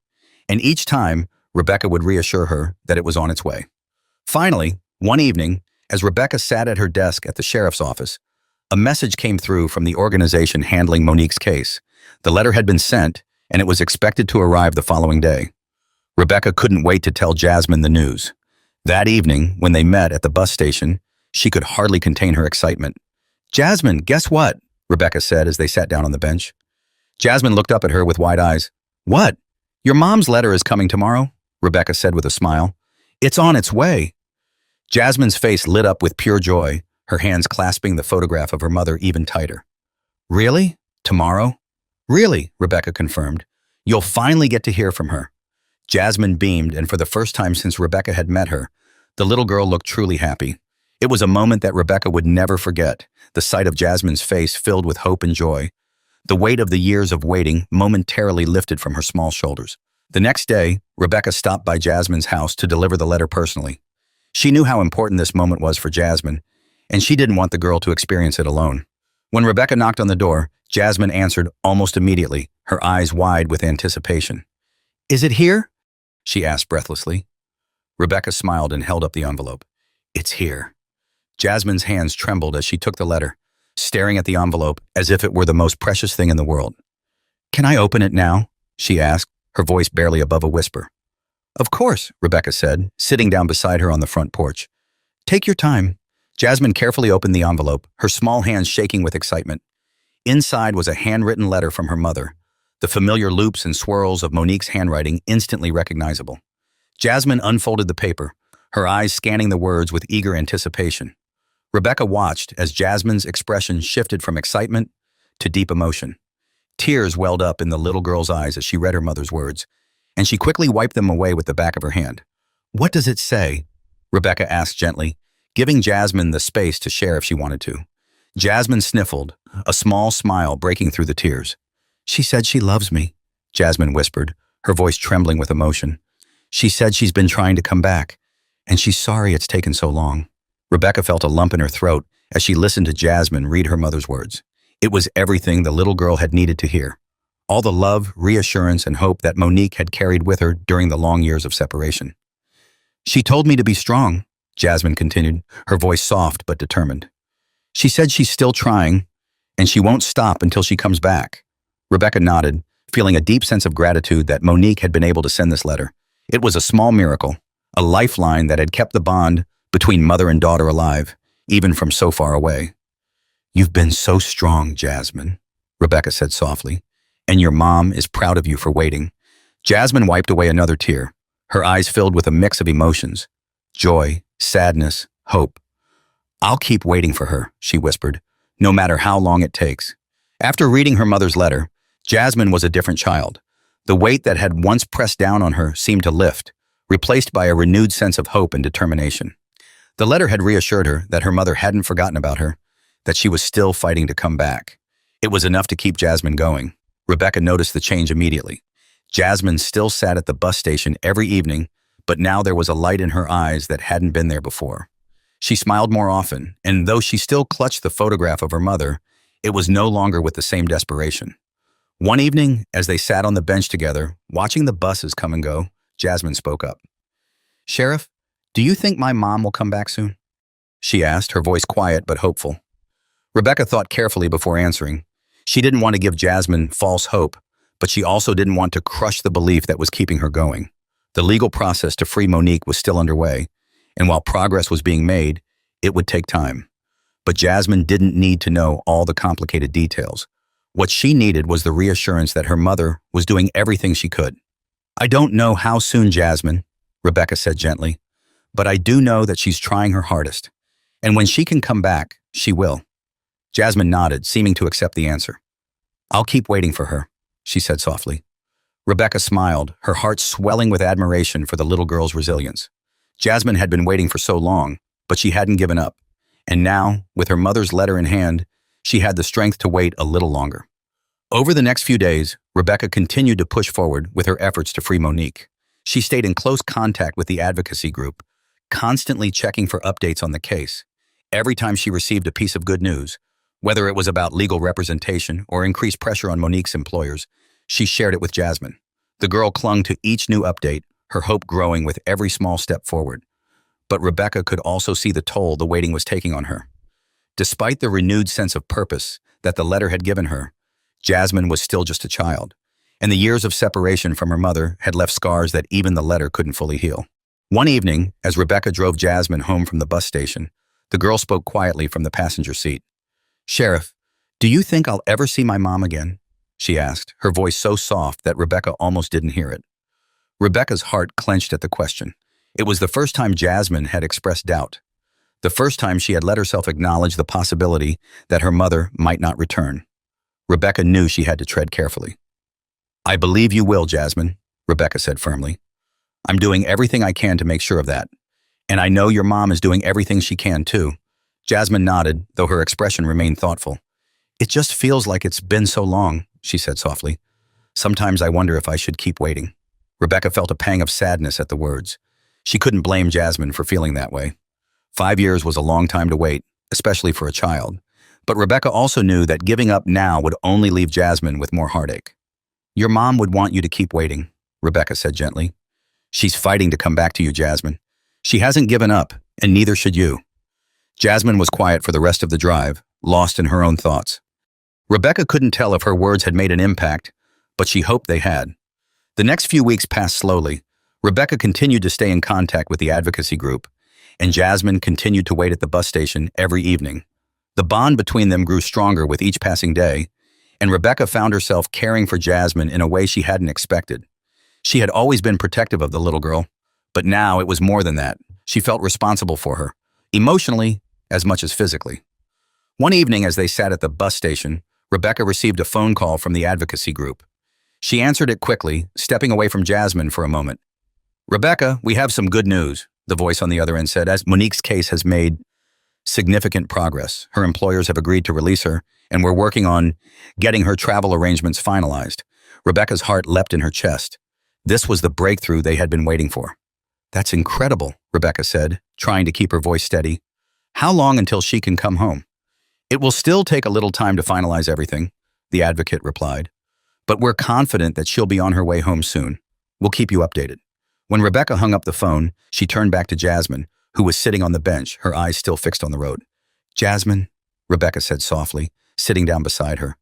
And each time, Rebecca would reassure her that it was on its way. Finally, one evening, as Rebecca sat at her desk at the sheriff's office, a message came through from the organization handling Monique's case. The letter had been sent, and it was expected to arrive the following day. Rebecca couldn't wait to tell Jasmine the news. That evening, when they met at the bus station, she could hardly contain her excitement. "Jasmine, guess what?" Rebecca said as they sat down on the bench. Jasmine looked up at her with wide eyes. "What? Your mom's letter is coming tomorrow?" Rebecca said with a smile. "It's on its way." Jasmine's face lit up with pure joy, her hands clasping the photograph of her mother even tighter. "Really? Tomorrow?" "Really," Rebecca confirmed. "You'll finally get to hear from her." Jasmine beamed, and for the first time since Rebecca had met her, the little girl looked truly happy. It was a moment that Rebecca would never forget, the sight of Jasmine's face filled with hope and joy. The weight of the years of waiting momentarily lifted from her small shoulders. The next day, Rebecca stopped by Jasmine's house to deliver the letter personally. She knew how important this moment was for Jasmine, and she didn't want the girl to experience it alone. When Rebecca knocked on the door, Jasmine answered almost immediately, her eyes wide with anticipation. "Is it here?" she asked breathlessly. Rebecca smiled and held up the envelope. "It's here." Jasmine's hands trembled as she took the letter, staring at the envelope as if it were the most precious thing in the world. "Can I open it now?" she asked, her voice barely above a whisper. "Of course," Rebecca said, sitting down beside her on the front porch. "Take your time." Jasmine carefully opened the envelope, her small hands shaking with excitement. Inside was a handwritten letter from her mother, the familiar loops and swirls of Monique's handwriting instantly recognizable. Jasmine unfolded the paper, her eyes scanning the words with eager anticipation. Rebecca watched as Jasmine's expression shifted from excitement to deep emotion. Tears welled up in the little girl's eyes as she read her mother's words, and she quickly wiped them away with the back of her hand. "What does it say?" Rebecca asked gently, giving Jasmine the space to share if she wanted to. Jasmine sniffled, a small smile breaking through the tears. "She said she loves me," Jasmine whispered, her voice trembling with emotion. "She said she's been trying to come back, and she's sorry it's taken so long." Rebecca felt a lump in her throat as she listened to Jasmine read her mother's words. It was everything the little girl had needed to hear. All the love, reassurance, and hope that Monique had carried with her during the long years of separation. "She told me to be strong," Jasmine continued, her voice soft but determined. "She said she's still trying, and she won't stop until she comes back." Rebecca nodded, feeling a deep sense of gratitude that Monique had been able to send this letter. It was a small miracle, a lifeline that had kept the bond between mother and daughter alive, even from so far away. "You've been so strong, Jasmine," Rebecca said softly, "and your mom is proud of you for waiting." Jasmine wiped away another tear, her eyes filled with a mix of emotions: joy, sadness, hope. "I'll keep waiting for her," she whispered, "no matter how long it takes." After reading her mother's letter, Jasmine was a different child. The weight that had once pressed down on her seemed to lift, replaced by a renewed sense of hope and determination. The letter had reassured her that her mother hadn't forgotten about her, that she was still fighting to come back. It was enough to keep Jasmine going. Rebecca noticed the change immediately. Jasmine still sat at the bus station every evening, but now there was a light in her eyes that hadn't been there before. She smiled more often, and though she still clutched the photograph of her mother, it was no longer with the same desperation. One evening, as they sat on the bench together, watching the buses come and go, Jasmine spoke up. "Sheriff, do you think my mom will come back soon?" she asked, her voice quiet but hopeful. Rebecca thought carefully before answering. She didn't want to give Jasmine false hope, but she also didn't want to crush the belief that was keeping her going. The legal process to free Monique was still underway, and while progress was being made, it would take time. But Jasmine didn't need to know all the complicated details. What she needed was the reassurance that her mother was doing everything she could. "I don't know how soon, Jasmine," Rebecca said gently, "but I do know that she's trying her hardest. And when she can come back, she will." Jasmine nodded, seeming to accept the answer. "I'll keep waiting for her," she said softly. Rebecca smiled, her heart swelling with admiration for the little girl's resilience. Jasmine had been waiting for so long, but she hadn't given up. And now, with her mother's letter in hand, she had the strength to wait a little longer. Over the next few days, Rebecca continued to push forward with her efforts to free Monique. She stayed in close contact with the advocacy group, constantly checking for updates on the case. Every time she received a piece of good news, Whether it was about legal representation or increased pressure on Monique's employers, she shared it with Jasmine. The girl clung to each new update, her hope growing with every small step forward. But Rebecca could also see the toll the waiting was taking on her. Despite the renewed sense of purpose that the letter had given her, Jasmine was still just a child, and the years of separation from her mother had left scars that even the letter couldn't fully heal. One evening, as Rebecca drove Jasmine home from the bus station, the girl spoke quietly from the passenger seat. "Sheriff, do you think I'll ever see my mom again?" she asked, her voice so soft that Rebecca almost didn't hear it. Rebecca's heart clenched at the question. It was the first time Jasmine had expressed doubt, the first time she had let herself acknowledge the possibility that her mother might not return. Rebecca knew she had to tread carefully. "I believe you will, Jasmine," Rebecca said firmly. "I'm doing everything I can to make sure of that. And I know your mom is doing everything she can, too." Jasmine nodded, though her expression remained thoughtful. "It just feels like it's been so long," she said softly. "Sometimes I wonder if I should keep waiting." Rebecca felt a pang of sadness at the words. She couldn't blame Jasmine for feeling that way. 5 years was a long time to wait, especially for a child. But Rebecca also knew that giving up now would only leave Jasmine with more heartache. "Your mom would want you to keep waiting," Rebecca said gently. "She's fighting to come back to you, Jasmine. She hasn't given up, and neither should you." Jasmine was quiet for the rest of the drive, lost in her own thoughts. Rebecca couldn't tell if her words had made an impact, but she hoped they had. The next few weeks passed slowly. Rebecca continued to stay in contact with the advocacy group, and Jasmine continued to wait at the bus station every evening. The bond between them grew stronger with each passing day, and Rebecca found herself caring for Jasmine in a way she hadn't expected. She had always been protective of the little girl, but now it was more than that. She felt responsible for her, emotionally as much as physically. One evening as they sat at the bus station, Rebecca received a phone call from the advocacy group. She answered it quickly, stepping away from Jasmine for a moment. "Rebecca, we have some good news," the voice on the other end said, as Monique's case has made significant progress. Her employers have agreed to release her, and we're working on getting her travel arrangements finalized. Rebecca's heart leapt in her chest. This was the breakthrough they had been waiting for. "That's incredible," Rebecca said, trying to keep her voice steady. "How long until she can come home?" "It will still take a little time to finalize everything," the advocate replied. "But we're confident that she'll be on her way home soon. We'll keep you updated." When Rebecca hung up the phone, she turned back to Jasmine, who was sitting on the bench, her eyes still fixed on the road. "Jasmine," Rebecca said softly, sitting down beside her,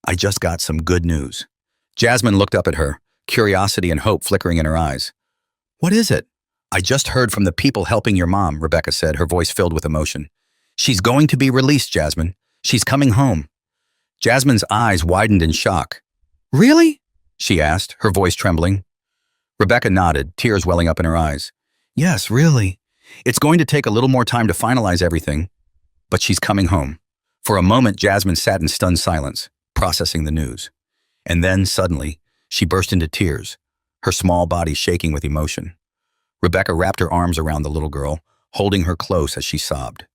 "I just got some good news." Jasmine looked up at her, curiosity and hope flickering in her eyes. "What is it?" "I just heard from the people helping your mom," Rebecca said, her voice filled with emotion. "She's going to be released, Jasmine. She's coming home." Jasmine's eyes widened in shock. "Really?" she asked, her voice trembling. Rebecca nodded, tears welling up in her eyes. "Yes, really. It's going to take a little more time to finalize everything, but she's coming home." For a moment, Jasmine sat in stunned silence, processing the news. And then, suddenly, she burst into tears, her small body shaking with emotion. Rebecca wrapped her arms around the little girl, holding her close as she sobbed.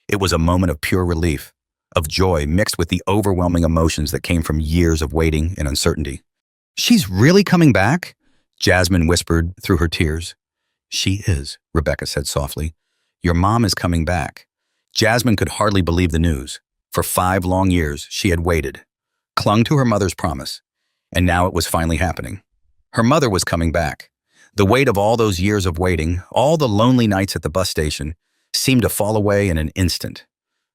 It was a moment of pure relief, of joy mixed with the overwhelming emotions that came from years of waiting and uncertainty. "She's really coming back?" Jasmine whispered through her tears. "She is," Rebecca said softly. "Your mom is coming back." Jasmine could hardly believe the news. For 5 long years, she had waited, clung to her mother's promise, and now it was finally happening. Her mother was coming back. The weight of all those years of waiting, all the lonely nights at the bus station, seemed to fall away in an instant.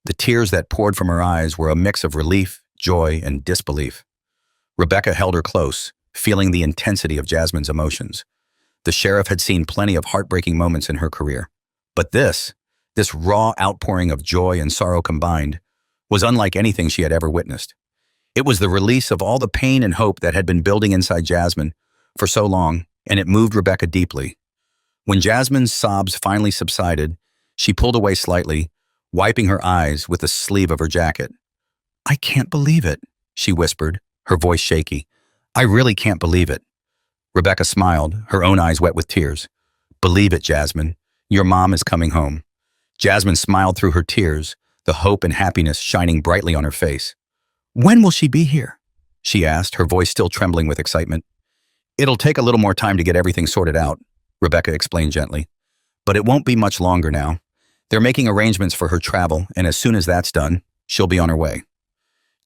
The tears that poured from her eyes were a mix of relief, joy, and disbelief. Rebecca held her close, feeling the intensity of Jasmine's emotions. The sheriff had seen plenty of heartbreaking moments in her career. But this raw outpouring of joy and sorrow combined, was unlike anything she had ever witnessed. It was the release of all the pain and hope that had been building inside Jasmine for so long, and it moved Rebecca deeply. When Jasmine's sobs finally subsided, she pulled away slightly, wiping her eyes with the sleeve of her jacket. "I can't believe it," she whispered, her voice shaky. "I really can't believe it." Rebecca smiled, her own eyes wet with tears. "Believe it, Jasmine. Your mom is coming home." Jasmine smiled through her tears, the hope and happiness shining brightly on her face. "When will she be here?" she asked, her voice still trembling with excitement. "It'll take a little more time to get everything sorted out," Rebecca explained gently. "But it won't be much longer now. They're making arrangements for her travel, and as soon as that's done, she'll be on her way."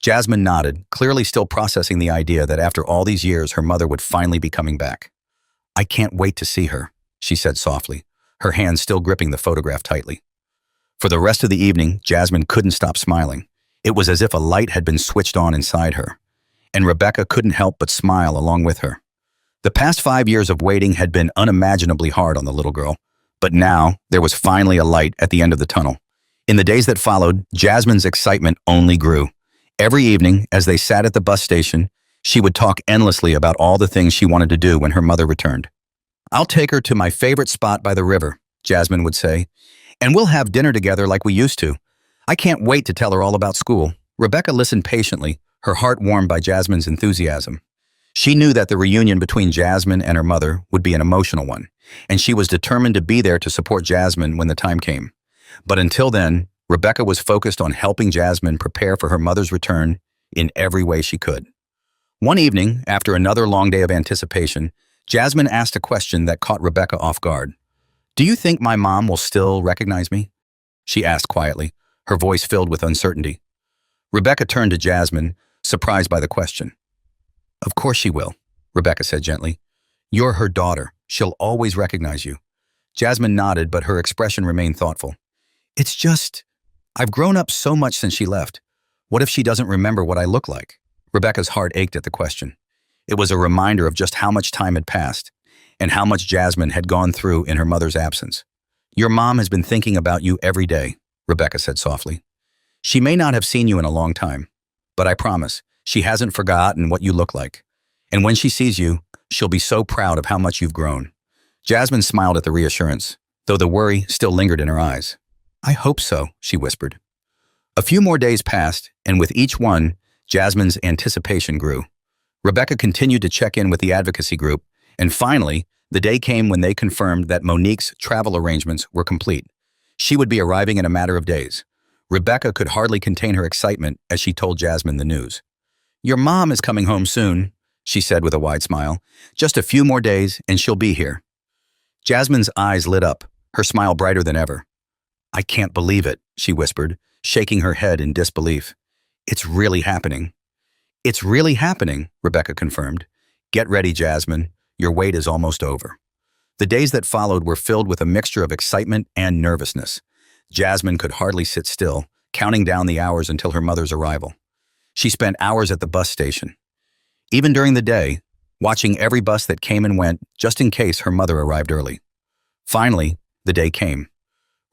Jasmine nodded, clearly still processing the idea that after all these years her mother would finally be coming back. "I can't wait to see her," she said softly, her hand still gripping the photograph tightly. For the rest of the evening, Jasmine couldn't stop smiling. It was as if a light had been switched on inside her, and Rebecca couldn't help but smile along with her. The past 5 years of waiting had been unimaginably hard on the little girl, but now there was finally a light at the end of the tunnel. In the days that followed, Jasmine's excitement only grew. Every evening, as they sat at the bus station, she would talk endlessly about all the things she wanted to do when her mother returned. "I'll take her to my favorite spot by the river," Jasmine would say, "and we'll have dinner together like we used to. I can't wait to tell her all about school." Rebecca listened patiently, her heart warmed by Jasmine's enthusiasm. She knew that the reunion between Jasmine and her mother would be an emotional one, and she was determined to be there to support Jasmine when the time came. But until then, Rebecca was focused on helping Jasmine prepare for her mother's return in every way she could. One evening, after another long day of anticipation, Jasmine asked a question that caught Rebecca off guard. "Do you think my mom will still recognize me?" she asked quietly, her voice filled with uncertainty. Rebecca turned to Jasmine, surprised by the question. "Of course she will," Rebecca said gently. "You're her daughter. She'll always recognize you." Jasmine nodded, but her expression remained thoughtful. "It's just, I've grown up so much since she left. What if she doesn't remember what I look like?" Rebecca's heart ached at the question. It was a reminder of just how much time had passed and how much Jasmine had gone through in her mother's absence. "Your mom has been thinking about you every day," Rebecca said softly. "She may not have seen you in a long time, but I promise, she hasn't forgotten what you look like. And when she sees you, she'll be so proud of how much you've grown." Jasmine smiled at the reassurance, though the worry still lingered in her eyes. "I hope so," she whispered. A few more days passed, and with each one, Jasmine's anticipation grew. Rebecca continued to check in with the advocacy group, and finally, the day came when they confirmed that Monique's travel arrangements were complete. She would be arriving in a matter of days. Rebecca could hardly contain her excitement as she told Jasmine the news. "Your mom is coming home soon," she said with a wide smile. "Just a few more days, and she'll be here." Jasmine's eyes lit up, her smile brighter than ever. "I can't believe it," she whispered, shaking her head in disbelief. "It's really happening." "It's really happening," Rebecca confirmed. "Get ready, Jasmine. Your wait is almost over." The days that followed were filled with a mixture of excitement and nervousness. Jasmine could hardly sit still, counting down the hours until her mother's arrival. She spent hours at the bus station. Even during the day, watching every bus that came and went, just in case her mother arrived early. Finally, the day came.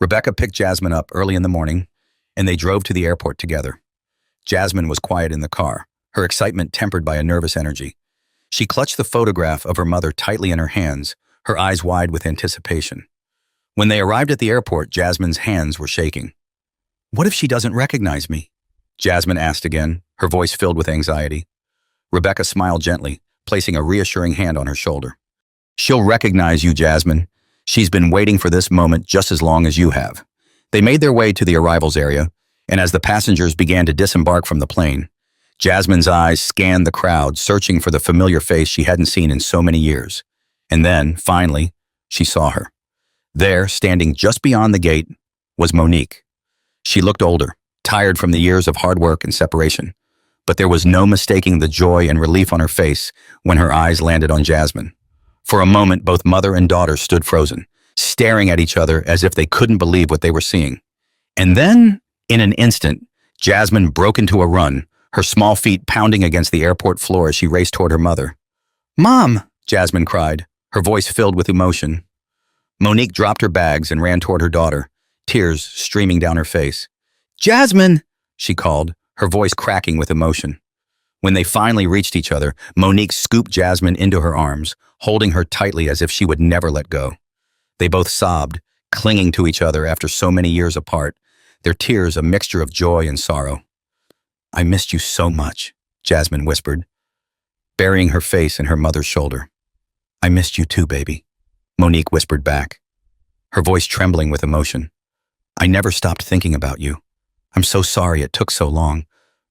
Rebecca picked Jasmine up early in the morning, and they drove to the airport together. Jasmine was quiet in the car, her excitement tempered by a nervous energy. She clutched the photograph of her mother tightly in her hands, her eyes wide with anticipation. When they arrived at the airport, Jasmine's hands were shaking. "What if she doesn't recognize me?" Jasmine asked again, her voice filled with anxiety. Rebecca smiled gently, placing a reassuring hand on her shoulder. "She'll recognize you, Jasmine. She's been waiting for this moment just as long as you have." They made their way to the arrivals area, and as the passengers began to disembark from the plane, Jasmine's eyes scanned the crowd, searching for the familiar face she hadn't seen in so many years. And then, finally, she saw her. There, standing just beyond the gate, was Monique. She looked older, tired from the years of hard work and separation, but there was no mistaking the joy and relief on her face when her eyes landed on Jasmine. For a moment, both mother and daughter stood frozen, staring at each other as if they couldn't believe what they were seeing. And then, in an instant, Jasmine broke into a run, her small feet pounding against the airport floor as she raced toward her mother. "Mom!" Jasmine cried, her voice filled with emotion. Monique dropped her bags and ran toward her daughter, tears streaming down her face. "Jasmine!" she called, her voice cracking with emotion. When they finally reached each other, Monique scooped Jasmine into her arms, holding her tightly as if she would never let go. They both sobbed, clinging to each other after so many years apart, their tears a mixture of joy and sorrow. "I missed you so much," Jasmine whispered, burying her face in her mother's shoulder. "I missed you too, baby," Monique whispered back, her voice trembling with emotion. "I never stopped thinking about you. I'm so sorry it took so long."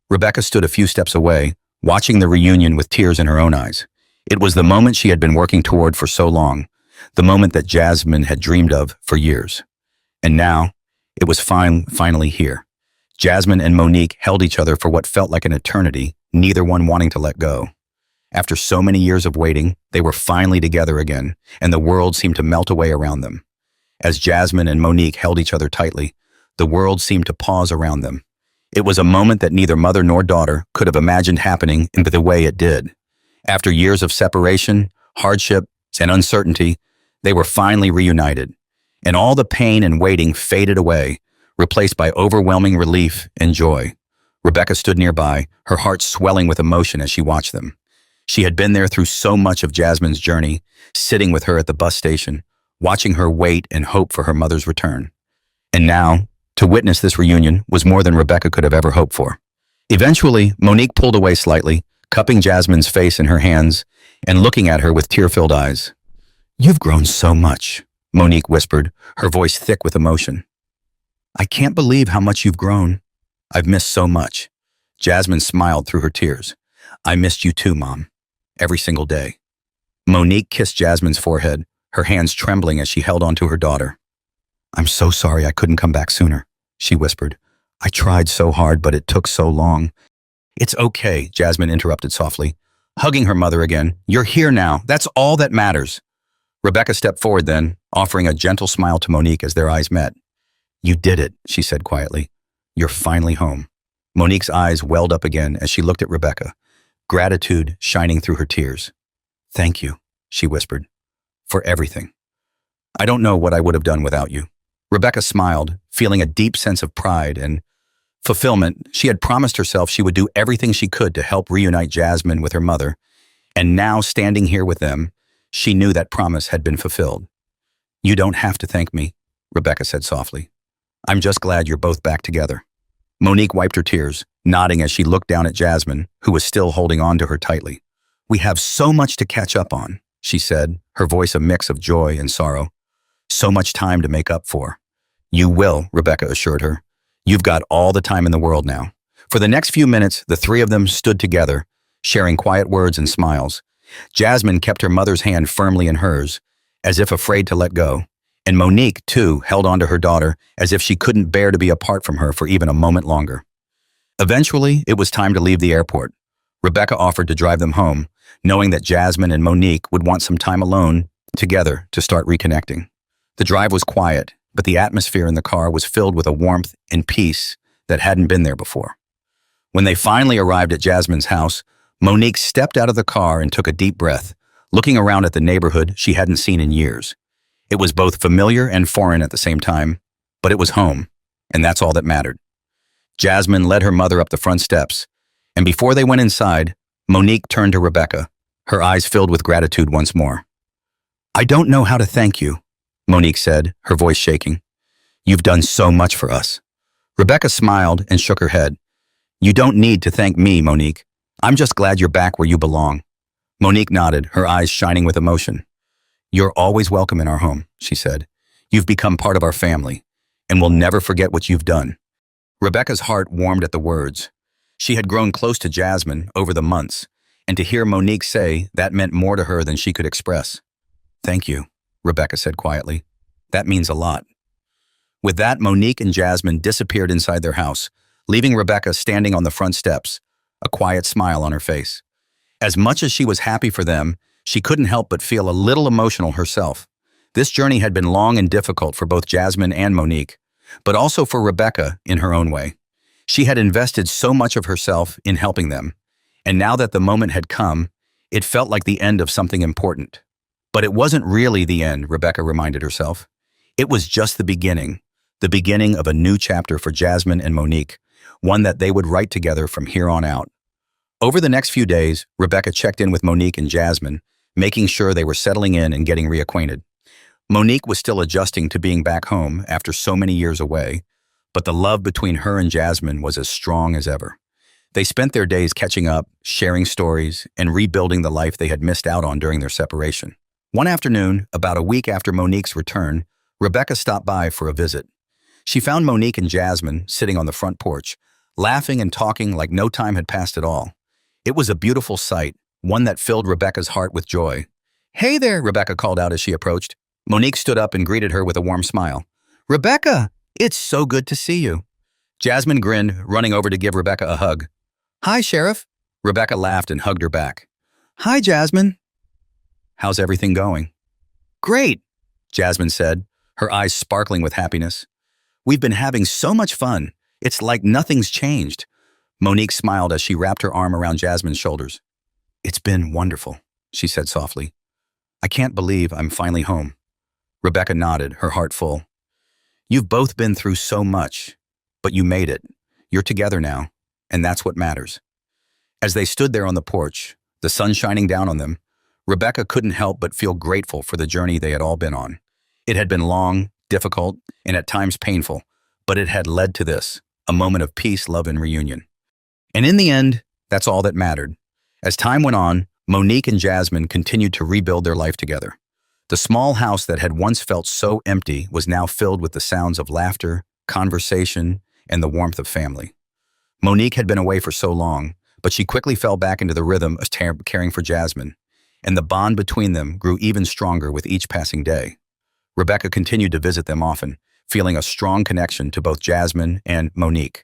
Rebecca stood a few steps away, watching the reunion with tears in her own eyes. It was the moment she had been working toward for so long, the moment that Jasmine had dreamed of for years. And now, it was finally here. Jasmine and Monique held each other for what felt like an eternity, neither one wanting to let go. After so many years of waiting, they were finally together again, and the world seemed to melt away around them. As Jasmine and Monique held each other tightly, the world seemed to pause around them. It was a moment that neither mother nor daughter could have imagined happening in the way it did. After years of separation, hardship, and uncertainty, they were finally reunited, and all the pain and waiting faded away, replaced by overwhelming relief and joy. Rebecca stood nearby, her heart swelling with emotion as she watched them. She had been there through so much of Jasmine's journey, sitting with her at the bus station, watching her wait and hope for her mother's return. And now, to witness this reunion was more than Rebecca could have ever hoped for. Eventually, Monique pulled away slightly, cupping Jasmine's face in her hands and looking at her with tear-filled eyes. "You've grown so much," Monique whispered, her voice thick with emotion. "I can't believe how much you've grown. I've missed so much." Jasmine smiled through her tears. "I missed you too, Mom. Every single day." Monique kissed Jasmine's forehead, her hands trembling as she held onto her daughter. "I'm so sorry I couldn't come back sooner," she whispered. "I tried so hard, but it took so long." "It's okay," Jasmine interrupted softly, hugging her mother again. "You're here now. That's all that matters." Rebecca stepped forward then, offering a gentle smile to Monique as their eyes met. "You did it," she said quietly. "You're finally home." Monique's eyes welled up again as she looked at Rebecca, gratitude shining through her tears. "Thank you," she whispered, "for everything. I don't know what I would have done without you." Rebecca smiled, feeling a deep sense of pride and fulfillment. She had promised herself she would do everything she could to help reunite Jasmine with her mother, and now standing here with them, she knew that promise had been fulfilled. "You don't have to thank me," Rebecca said softly. "I'm just glad you're both back together." Monique wiped her tears, nodding as she looked down at Jasmine, who was still holding on to her tightly. "We have so much to catch up on," she said, her voice a mix of joy and sorrow. "So much time to make up for." "You will," Rebecca assured her. "You've got all the time in the world now." For the next few minutes, the three of them stood together, sharing quiet words and smiles. Jasmine kept her mother's hand firmly in hers, as if afraid to let go. And Monique, too, held onto her daughter as if she couldn't bear to be apart from her for even a moment longer. Eventually, it was time to leave the airport. Rebecca offered to drive them home, knowing that Jasmine and Monique would want some time alone together to start reconnecting. The drive was quiet, but the atmosphere in the car was filled with a warmth and peace that hadn't been there before. When they finally arrived at Jasmine's house, Monique stepped out of the car and took a deep breath, looking around at the neighborhood she hadn't seen in years. It was both familiar and foreign at the same time, but it was home, and that's all that mattered. Jasmine led her mother up the front steps, and before they went inside, Monique turned to Rebecca, her eyes filled with gratitude once more. "I don't know how to thank you," Monique said, her voice shaking. "You've done so much for us." Rebecca smiled and shook her head. "You don't need to thank me, Monique. I'm just glad you're back where you belong." Monique nodded, her eyes shining with emotion. "You're always welcome in our home," she said. "You've become part of our family, and we'll never forget what you've done." Rebecca's heart warmed at the words. She had grown close to Jasmine over the months, and to hear Monique say that meant more to her than she could express. "Thank you," Rebecca said quietly. "That means a lot." With that, Monique and Jasmine disappeared inside their house, leaving Rebecca standing on the front steps, a quiet smile on her face. As much as she was happy for them, she couldn't help but feel a little emotional herself. This journey had been long and difficult for both Jasmine and Monique, but also for Rebecca in her own way. She had invested so much of herself in helping them, and now that the moment had come, it felt like the end of something important. But it wasn't really the end, Rebecca reminded herself. It was just the beginning of a new chapter for Jasmine and Monique, one that they would write together from here on out. Over the next few days, Rebecca checked in with Monique and Jasmine, making sure they were settling in and getting reacquainted. Monique was still adjusting to being back home after so many years away, but the love between her and Jasmine was as strong as ever. They spent their days catching up, sharing stories, and rebuilding the life they had missed out on during their separation. One afternoon, about a week after Monique's return, Rebecca stopped by for a visit. She found Monique and Jasmine sitting on the front porch, laughing and talking like no time had passed at all. It was a beautiful sight, one that filled Rebecca's heart with joy. "Hey there," Rebecca called out as she approached. Monique stood up and greeted her with a warm smile. "Rebecca, it's so good to see you." Jasmine grinned, running over to give Rebecca a hug. Hi, Sheriff. Rebecca laughed and hugged her back. Hi, Jasmine. How's everything going? Great, Jasmine said, her eyes sparkling with happiness. We've been having so much fun. It's like nothing's changed. Monique smiled as she wrapped her arm around Jasmine's shoulders. It's been wonderful, she said softly. I can't believe I'm finally home. Rebecca nodded, her heart full. You've both been through so much, but you made it. You're together now, and that's what matters. As they stood there on the porch, the sun shining down on them, Rebecca couldn't help but feel grateful for the journey they had all been on. It had been long, difficult, and at times painful, but it had led to this, a moment of peace, love, and reunion. And in the end, that's all that mattered. As time went on, Monique and Jasmine continued to rebuild their life together. The small house that had once felt so empty was now filled with the sounds of laughter, conversation, and the warmth of family. Monique had been away for so long, but she quickly fell back into the rhythm of caring for Jasmine, and the bond between them grew even stronger with each passing day. Rebecca continued to visit them often, feeling a strong connection to both Jasmine and Monique.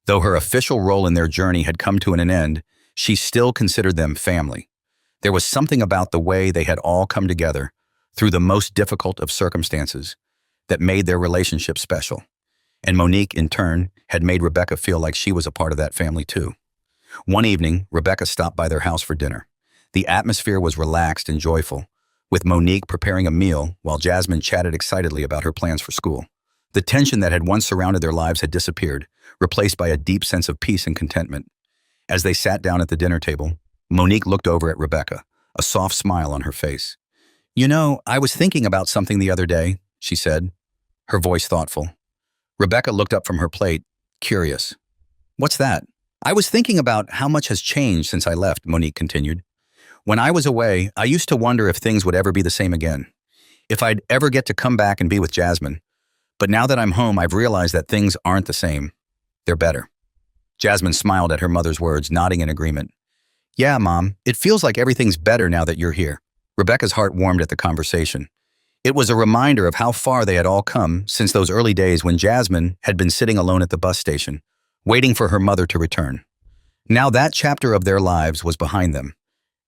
Though her official role in their journey had come to an end, she still considered them family. There was something about the way they had all come together, through the most difficult of circumstances, that made their relationship special. And Monique, in turn, had made Rebecca feel like she was a part of that family too. One evening, Rebecca stopped by their house for dinner. The atmosphere was relaxed and joyful, with Monique preparing a meal while Jasmine chatted excitedly about her plans for school. The tension that had once surrounded their lives had disappeared, replaced by a deep sense of peace and contentment. As they sat down at the dinner table, Monique looked over at Rebecca, a soft smile on her face. You know, I was thinking about something the other day, she said, her voice thoughtful. Rebecca looked up from her plate, curious. What's that? I was thinking about how much has changed since I left, Monique continued. When I was away, I used to wonder if things would ever be the same again, if I'd ever get to come back and be with Jasmine. But now that I'm home, I've realized that things aren't the same. They're better. Jasmine smiled at her mother's words, nodding in agreement. Yeah, Mom, it feels like everything's better now that you're here. Rebecca's heart warmed at the conversation. It was a reminder of how far they had all come since those early days when Jasmine had been sitting alone at the bus station, waiting for her mother to return. Now that chapter of their lives was behind them,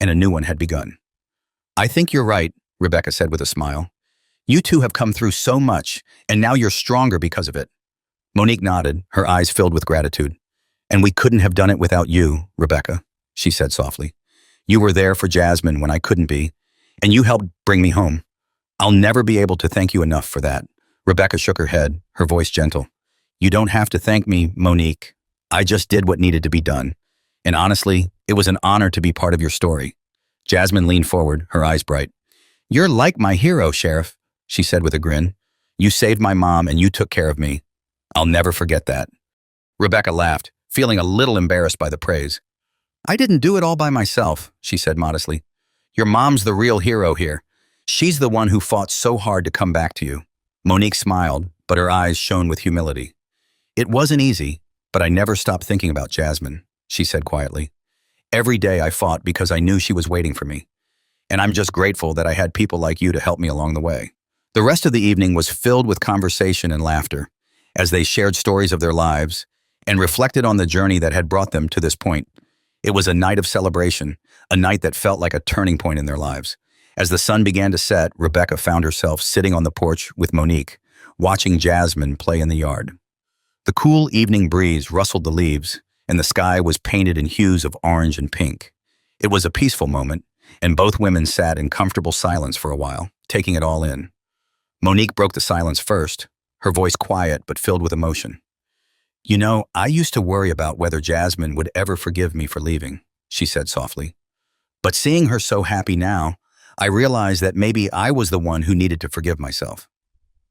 and a new one had begun. I think you're right, Rebecca said with a smile. You two have come through so much, and now you're stronger because of it. Monique nodded, her eyes filled with gratitude. And we couldn't have done it without you, Rebecca, she said softly. You were there for Jasmine when I couldn't be, and you helped bring me home. I'll never be able to thank you enough for that. Rebecca shook her head, her voice gentle. You don't have to thank me, Monique. I just did what needed to be done. And honestly, it was an honor to be part of your story. Jasmine leaned forward, her eyes bright. You're like my hero, Sheriff, she said with a grin. You saved my mom and you took care of me. I'll never forget that. Rebecca laughed, feeling a little embarrassed by the praise. I didn't do it all by myself, she said modestly. Your mom's the real hero here. She's the one who fought so hard to come back to you. Monique smiled, but her eyes shone with humility. It wasn't easy, but I never stopped thinking about Jasmine, she said quietly. Every day I fought because I knew she was waiting for me. And I'm just grateful that I had people like you to help me along the way. The rest of the evening was filled with conversation and laughter, as they shared stories of their lives and reflected on the journey that had brought them to this point. It was a night of celebration, a night that felt like a turning point in their lives. As the sun began to set, Rebecca found herself sitting on the porch with Monique, watching Jasmine play in the yard. The cool evening breeze rustled the leaves, and the sky was painted in hues of orange and pink. It was a peaceful moment, and both women sat in comfortable silence for a while, taking it all in. Monique broke the silence first, her voice quiet but filled with emotion. You know, I used to worry about whether Jasmine would ever forgive me for leaving, she said softly. But seeing her so happy now, I realized that maybe I was the one who needed to forgive myself.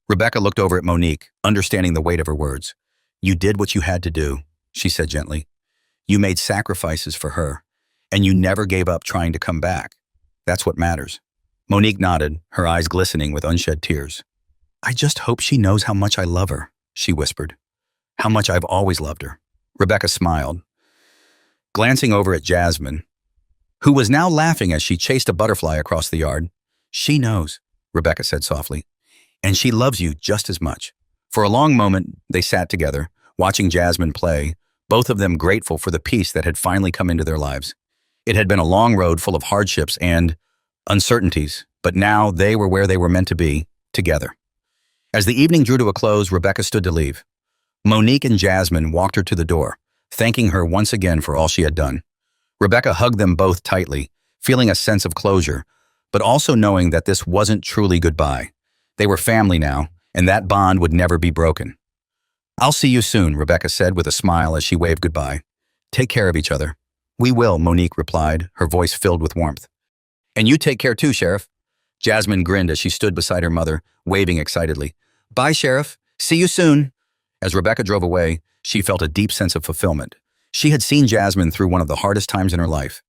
Rebecca looked over at Monique, understanding the weight of her words. You did what you had to do, she said gently. You made sacrifices for her, and you never gave up trying to come back. That's what matters. Monique nodded, her eyes glistening with unshed tears. I just hope she knows how much I love her, she whispered. How much I've always loved her. Rebecca smiled, glancing over at Jasmine, who was now laughing as she chased a butterfly across the yard. She knows, Rebecca said softly, and she loves you just as much. For a long moment, they sat together, watching Jasmine play, both of them grateful for the peace that had finally come into their lives. It had been a long road full of hardships and uncertainties, but now they were where they were meant to be, together. As the evening drew to a close, Rebecca stood to leave. Monique and Jasmine walked her to the door, thanking her once again for all she had done. Rebecca hugged them both tightly, feeling a sense of closure, but also knowing that this wasn't truly goodbye. They were family now, and that bond would never be broken. "I'll see you soon," Rebecca said with a smile as she waved goodbye. "Take care of each other." "We will," Monique replied, her voice filled with warmth. "And you take care too, Sheriff." Jasmine grinned as she stood beside her mother, waving excitedly. "Bye, Sheriff. See you soon." As Rebecca drove away, she felt a deep sense of fulfillment. She had seen Jasmine through one of the hardest times in her life,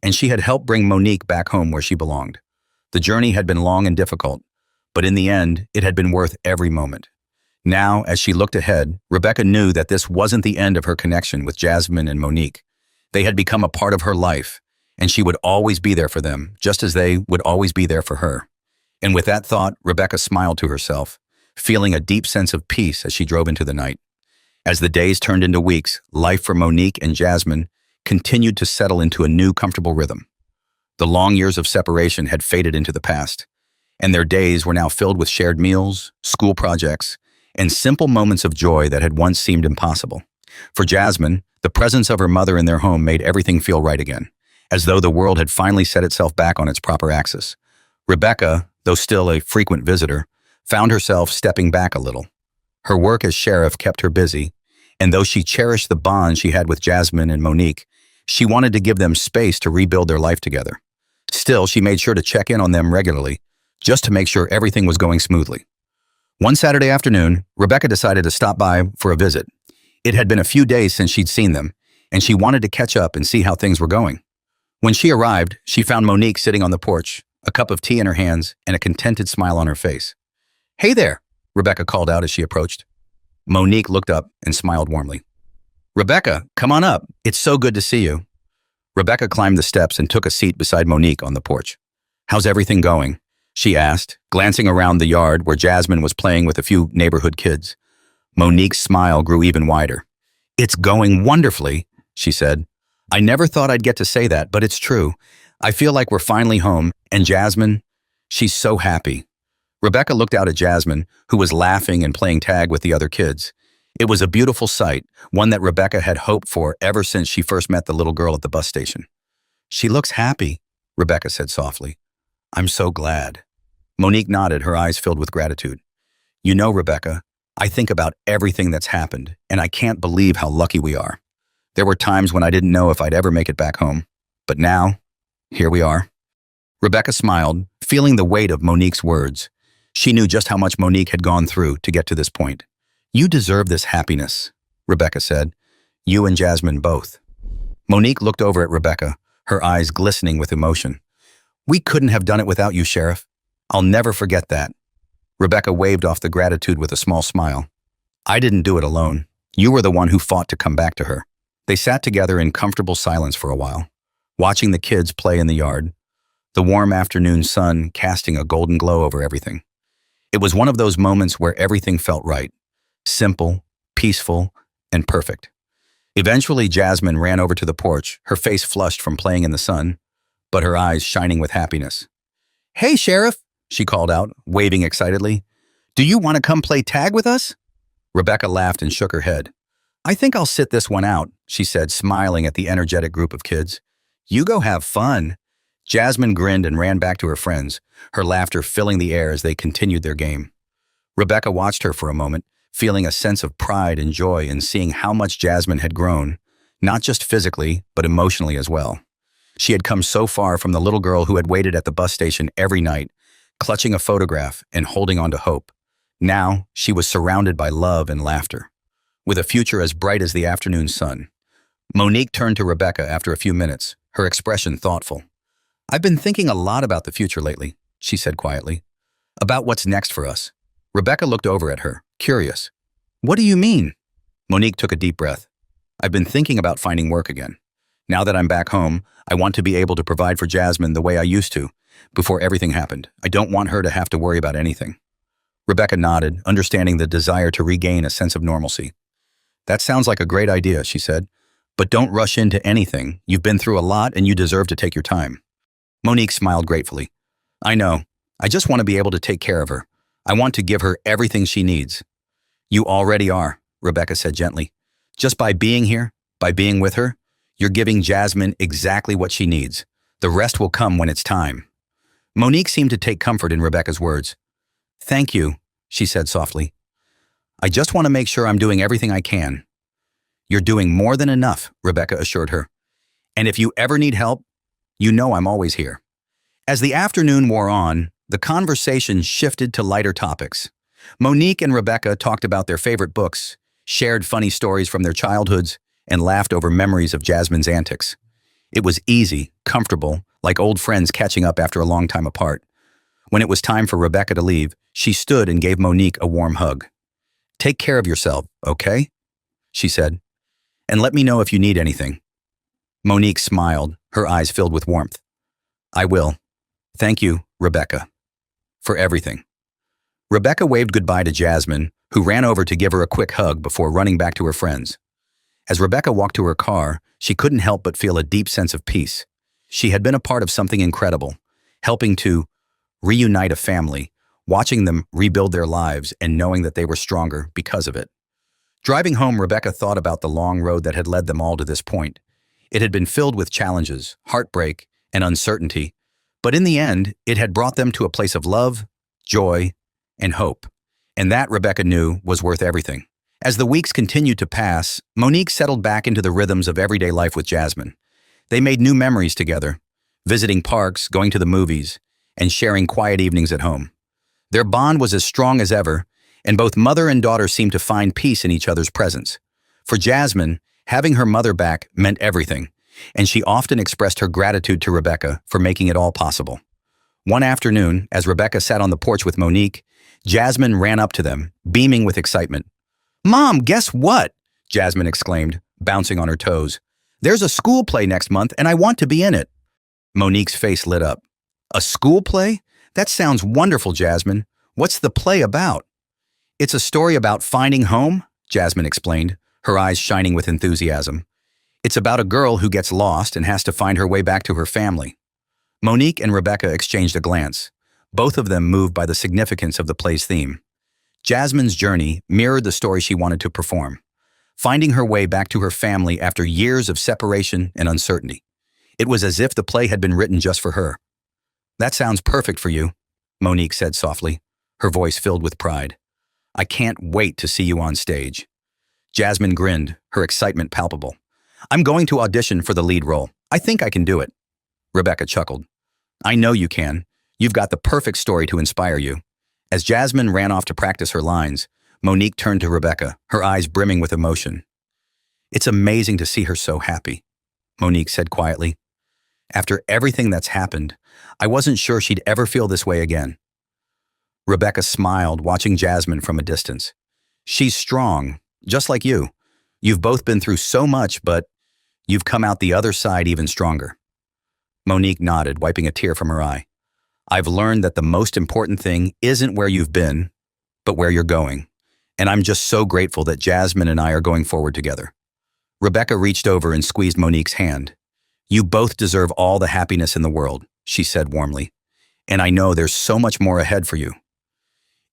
and she had helped bring Monique back home where she belonged. The journey had been long and difficult, but in the end, it had been worth every moment. Now, as she looked ahead, Rebecca knew that this wasn't the end of her connection with Jasmine and Monique. They had become a part of her life, and she would always be there for them, just as they would always be there for her. And with that thought, Rebecca smiled to herself, feeling a deep sense of peace as she drove into the night. As the days turned into weeks, life for Monique and Jasmine continued to settle into a new comfortable rhythm. The long years of separation had faded into the past, and their days were now filled with shared meals, school projects, and simple moments of joy that had once seemed impossible. For Jasmine, the presence of her mother in their home made everything feel right again, as though the world had finally set itself back on its proper axis. Rebecca, though still a frequent visitor, found herself stepping back a little. Her work as sheriff kept her busy, and though she cherished the bond she had with Jasmine and Monique, she wanted to give them space to rebuild their life together. Still, she made sure to check in on them regularly, just to make sure everything was going smoothly. One Saturday afternoon, Rebecca decided to stop by for a visit. It had been a few days since she'd seen them, and she wanted to catch up and see how things were going. When she arrived, she found Monique sitting on the porch, a cup of tea in her hands and a contented smile on her face. "Hey there," Rebecca called out as she approached. Monique looked up and smiled warmly. "Rebecca, come on up. It's so good to see you." Rebecca climbed the steps and took a seat beside Monique on the porch. "How's everything going?" she asked, glancing around the yard where Jasmine was playing with a few neighborhood kids. Monique's smile grew even wider. "It's going wonderfully," she said. "I never thought I'd get to say that, but it's true. I feel like we're finally home, and Jasmine, she's so happy." Rebecca looked out at Jasmine, who was laughing and playing tag with the other kids. It was a beautiful sight, one that Rebecca had hoped for ever since she first met the little girl at the bus station. "She looks happy," Rebecca said softly. "I'm so glad." Monique nodded, her eyes filled with gratitude. "You know, Rebecca, I think about everything that's happened, and I can't believe how lucky we are. There were times when I didn't know if I'd ever make it back home, but now, here we are." Rebecca smiled, feeling the weight of Monique's words. She knew just how much Monique had gone through to get to this point. "You deserve this happiness," Rebecca said. "You and Jasmine both." Monique looked over at Rebecca, her eyes glistening with emotion. "We couldn't have done it without you, Sheriff. I'll never forget that." Rebecca waved off the gratitude with a small smile. "I didn't do it alone. You were the one who fought to come back to her." They sat together in comfortable silence for a while, watching the kids play in the yard, the warm afternoon sun casting a golden glow over everything. It was one of those moments where everything felt right, simple, peaceful, and perfect. Eventually, Jasmine ran over to the porch, her face flushed from playing in the sun, but her eyes shining with happiness. "Hey, Sheriff," she called out, waving excitedly. "Do you want to come play tag with us?" Rebecca laughed and shook her head. "I think I'll sit this one out," she said, smiling at the energetic group of kids. "You go have fun." Jasmine grinned and ran back to her friends, her laughter filling the air as they continued their game. Rebecca watched her for a moment, feeling a sense of pride and joy in seeing how much Jasmine had grown, not just physically, but emotionally as well. She had come so far from the little girl who had waited at the bus station every night, clutching a photograph and holding on to hope. Now, she was surrounded by love and laughter, with a future as bright as the afternoon sun. Monique turned to Rebecca after a few minutes, her expression thoughtful. "I've been thinking a lot about the future lately," she said quietly. "About what's next for us." Rebecca looked over at her, curious. "What do you mean?" Monique took a deep breath. "I've been thinking about finding work again. Now that I'm back home, I want to be able to provide for Jasmine the way I used to, before everything happened. I don't want her to have to worry about anything." Rebecca nodded, understanding the desire to regain a sense of normalcy. That sounds like a great idea, she said. But don't rush into anything. You've been through a lot and you deserve to take your time. Monique smiled gratefully. I know. I just want to be able to take care of her. I want to give her everything she needs. You already are, Rebecca said gently. Just by being here, by being with her, you're giving Jasmine exactly what she needs. The rest will come when it's time. Monique seemed to take comfort in Rebecca's words. Thank you, she said softly. I just want to make sure I'm doing everything I can. You're doing more than enough, Rebecca assured her. And if you ever need help, you know I'm always here. As the afternoon wore on, the conversation shifted to lighter topics. Monique and Rebecca talked about their favorite books, shared funny stories from their childhoods, and laughed over memories of Jasmine's antics. It was easy, comfortable, like old friends catching up after a long time apart. When it was time for Rebecca to leave, she stood and gave Monique a warm hug. Take care of yourself, okay? She said. And let me know if you need anything. Monique smiled, her eyes filled with warmth. I will. Thank you, Rebecca, for everything. Rebecca waved goodbye to Jasmine, who ran over to give her a quick hug before running back to her friends. As Rebecca walked to her car, she couldn't help but feel a deep sense of peace. She had been a part of something incredible, helping to reunite a family, watching them rebuild their lives and knowing that they were stronger because of it. Driving home, Rebecca thought about the long road that had led them all to this point. It had been filled with challenges, heartbreak, and uncertainty, but in the end, it had brought them to a place of love, joy, and hope. And that, Rebecca knew, was worth everything. As the weeks continued to pass, Monique settled back into the rhythms of everyday life with Jasmine. They made new memories together, visiting parks, going to the movies, and sharing quiet evenings at home. Their bond was as strong as ever, and both mother and daughter seemed to find peace in each other's presence. For Jasmine, having her mother back meant everything, and she often expressed her gratitude to Rebecca for making it all possible. One afternoon, as Rebecca sat on the porch with Monique, Jasmine ran up to them, beaming with excitement. Mom, guess what? Jasmine exclaimed, bouncing on her toes. There's a school play next month, and I want to be in it. Monique's face lit up. A school play? That sounds wonderful, Jasmine. What's the play about? It's a story about finding home, Jasmine explained, her eyes shining with enthusiasm. It's about a girl who gets lost and has to find her way back to her family. Monique and Rebecca exchanged a glance, both of them moved by the significance of the play's theme. Jasmine's journey mirrored the story she wanted to perform, finding her way back to her family after years of separation and uncertainty. It was as if the play had been written just for her. That sounds perfect for you, Monique said softly, her voice filled with pride. I can't wait to see you on stage. Jasmine grinned, her excitement palpable. I'm going to audition for the lead role. I think I can do it. Rebecca chuckled. I know you can. You've got the perfect story to inspire you. As Jasmine ran off to practice her lines, Monique turned to Rebecca, her eyes brimming with emotion. It's amazing to see her so happy, Monique said quietly. After everything that's happened, I wasn't sure she'd ever feel this way again. Rebecca smiled, watching Jasmine from a distance. She's strong, just like you. You've both been through so much, but you've come out the other side even stronger. Monique nodded, wiping a tear from her eye. I've learned that the most important thing isn't where you've been, but where you're going. And I'm just so grateful that Jasmine and I are going forward together. Rebecca reached over and squeezed Monique's hand. You both deserve all the happiness in the world, she said warmly. And I know there's so much more ahead for you.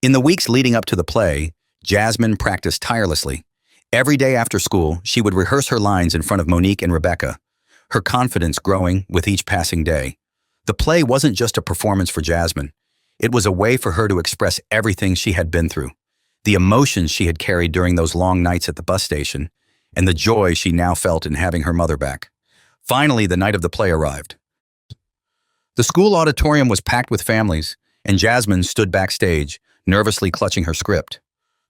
In the weeks leading up to the play, Jasmine practiced tirelessly. Every day after school, she would rehearse her lines in front of Monique and Rebecca, her confidence growing with each passing day. The play wasn't just a performance for Jasmine. It was a way for her to express everything she had been through, the emotions she had carried during those long nights at the bus station, and the joy she now felt in having her mother back. Finally, the night of the play arrived. The school auditorium was packed with families, and Jasmine stood backstage, nervously clutching her script.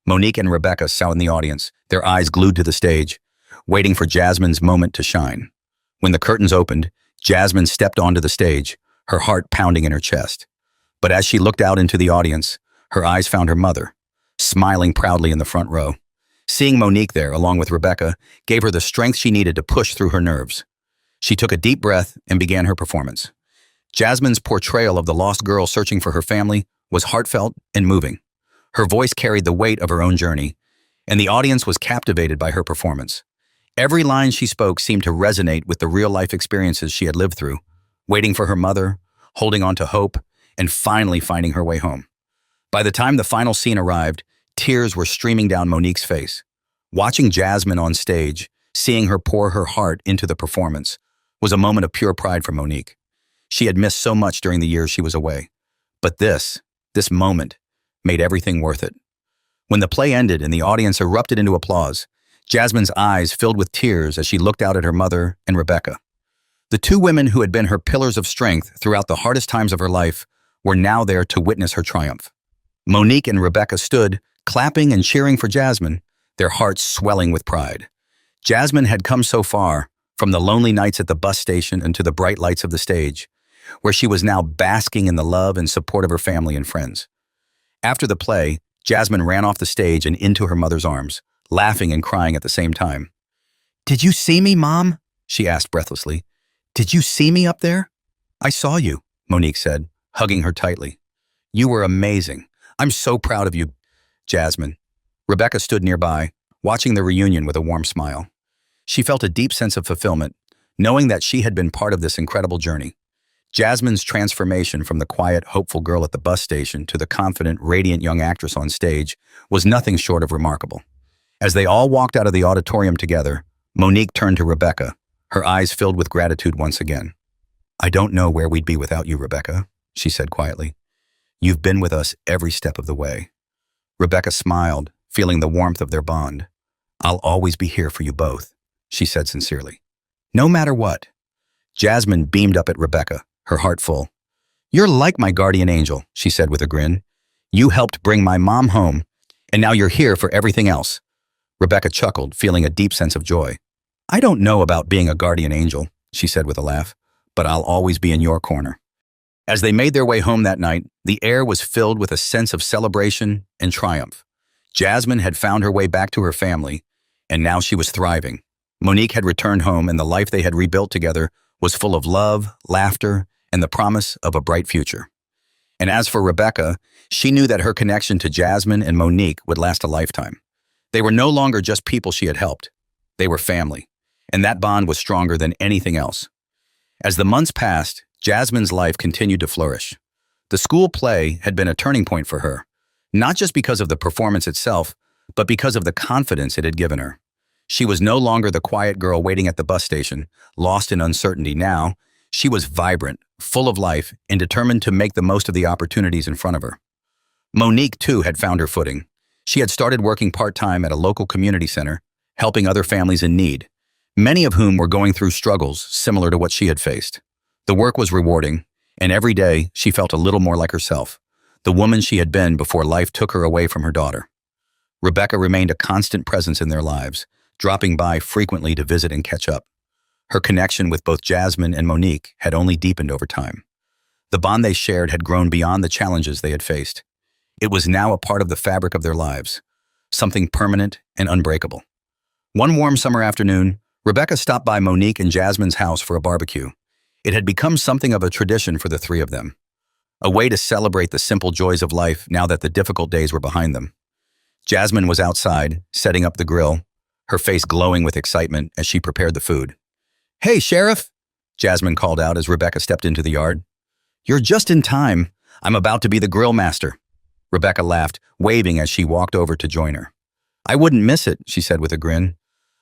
Monique and Rebecca sat in the audience, their eyes glued to the stage, waiting for Jasmine's moment to shine. When the curtains opened, Jasmine stepped onto the stage, her heart pounding in her chest. But as she looked out into the audience, her eyes found her mother, smiling proudly in the front row. Seeing Monique there, along with Rebecca, gave her the strength she needed to push through her nerves. She took a deep breath and began her performance. Jasmine's portrayal of the lost girl searching for her family was heartfelt and moving. Her voice carried the weight of her own journey, and the audience was captivated by her performance. Every line she spoke seemed to resonate with the real-life experiences she had lived through, waiting for her mother, holding on to hope, and finally finding her way home. By the time the final scene arrived, tears were streaming down Monique's face. Watching Jasmine on stage, seeing her pour her heart into the performance, was a moment of pure pride for Monique. She had missed so much during the years she was away. But this moment, made everything worth it. When the play ended and the audience erupted into applause, Jasmine's eyes filled with tears as she looked out at her mother and Rebecca. The two women who had been her pillars of strength throughout the hardest times of her life were now there to witness her triumph. Monique and Rebecca stood, clapping and cheering for Jasmine, their hearts swelling with pride. Jasmine had come so far, from the lonely nights at the bus station and to the bright lights of the stage, where she was now basking in the love and support of her family and friends. After the play, Jasmine ran off the stage and into her mother's arms, laughing and crying at the same time. "Did you see me, Mom?" she asked breathlessly. "Did you see me up there?" "I saw you," Monique said, hugging her tightly. "You were amazing. I'm so proud of you, Jasmine." Rebecca stood nearby, watching the reunion with a warm smile. She felt a deep sense of fulfillment, knowing that she had been part of this incredible journey. Jasmine's transformation from the quiet, hopeful girl at the bus station to the confident, radiant young actress on stage was nothing short of remarkable. As they all walked out of the auditorium together, Monique turned to Rebecca, her eyes filled with gratitude once again. "I don't know where we'd be without you, Rebecca," she said quietly. "You've been with us every step of the way." Rebecca smiled, feeling the warmth of their bond. "I'll always be here for you both," she said sincerely. "No matter what." Jasmine beamed up at Rebecca, her heart full. "You're like my guardian angel," she said with a grin. "You helped bring my mom home, and now you're here for everything else." Rebecca chuckled, feeling a deep sense of joy. "I don't know about being a guardian angel," she said with a laugh, "but I'll always be in your corner." As they made their way home that night, the air was filled with a sense of celebration and triumph. Jasmine had found her way back to her family, and now she was thriving. Monique had returned home, and the life they had rebuilt together was full of love, laughter, and the promise of a bright future. And as for Rebecca, she knew that her connection to Jasmine and Monique would last a lifetime. They were no longer just people she had helped. They were family, and that bond was stronger than anything else. As the months passed, Jasmine's life continued to flourish. The school play had been a turning point for her, not just because of the performance itself, but because of the confidence it had given her. She was no longer the quiet girl waiting at the bus station, lost in uncertainty. Now, she was vibrant, full of life, and determined to make the most of the opportunities in front of her. Monique, too, had found her footing. She had started working part-time at a local community center, helping other families in need, many of whom were going through struggles similar to what she had faced. The work was rewarding, and every day she felt a little more like herself, the woman she had been before life took her away from her daughter. Rebecca remained a constant presence in their lives, dropping by frequently to visit and catch up. Her connection with both Jasmine and Monique had only deepened over time. The bond they shared had grown beyond the challenges they had faced. It was now a part of the fabric of their lives, something permanent and unbreakable. One warm summer afternoon, Rebecca stopped by Monique and Jasmine's house for a barbecue. It had become something of a tradition for the three of them, a way to celebrate the simple joys of life now that the difficult days were behind them. Jasmine was outside, setting up the grill, her face glowing with excitement as she prepared the food. "Hey, Sheriff," Jasmine called out as Rebecca stepped into the yard. "You're just in time. I'm about to be the grill master." Rebecca laughed, waving as she walked over to join her. "I wouldn't miss it," she said with a grin.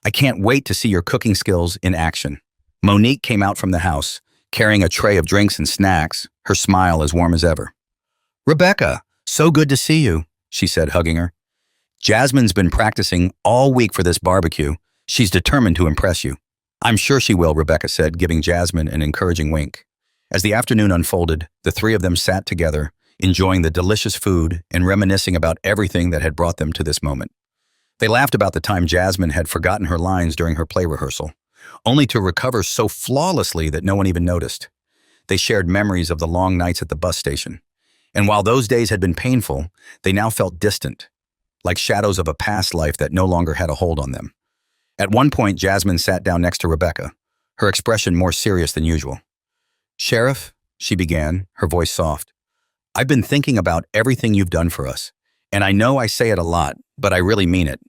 "I can't wait to see your cooking skills in action." Monique came out from the house, carrying a tray of drinks and snacks, her smile as warm as ever. "Rebecca, so good to see you," she said, hugging her. "Jasmine's been practicing all week for this barbecue. She's determined to impress you." "I'm sure she will," Rebecca said, giving Jasmine an encouraging wink. As the afternoon unfolded, the three of them sat together, enjoying the delicious food and reminiscing about everything that had brought them to this moment. They laughed about the time Jasmine had forgotten her lines during her play rehearsal, only to recover so flawlessly that no one even noticed. They shared memories of the long nights at the bus station, and while those days had been painful, they now felt distant, like shadows of a past life that no longer had a hold on them. At one point, Jasmine sat down next to Rebecca, her expression more serious than usual. "Sheriff," she began, her voice soft, "I've been thinking about everything you've done for us, and I know I say it a lot, but I really mean it.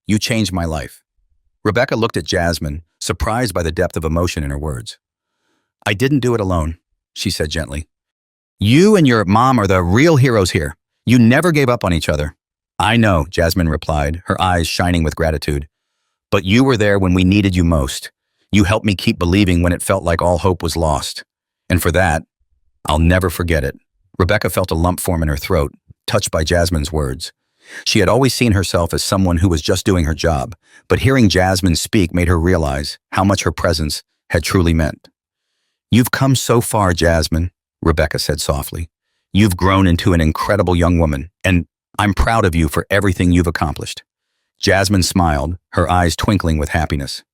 You changed my life." Rebecca looked at Jasmine, surprised by the depth of emotion in her words. "I didn't do it alone," she said gently. "You and your mom are the real heroes here. You never gave up on each other." "I know," Jasmine replied, her eyes shining with gratitude. "But you were there when we needed you most. You helped me keep believing when it felt like all hope was lost. And for that, I'll never forget it." Rebecca felt a lump form in her throat, touched by Jasmine's words. She had always seen herself as someone who was just doing her job, but hearing Jasmine speak made her realize how much her presence had truly meant. "You've come so far, Jasmine," Rebecca said softly. "You've grown into an incredible young woman, and I'm proud of you for everything you've accomplished." Jasmine smiled, her eyes twinkling with happiness.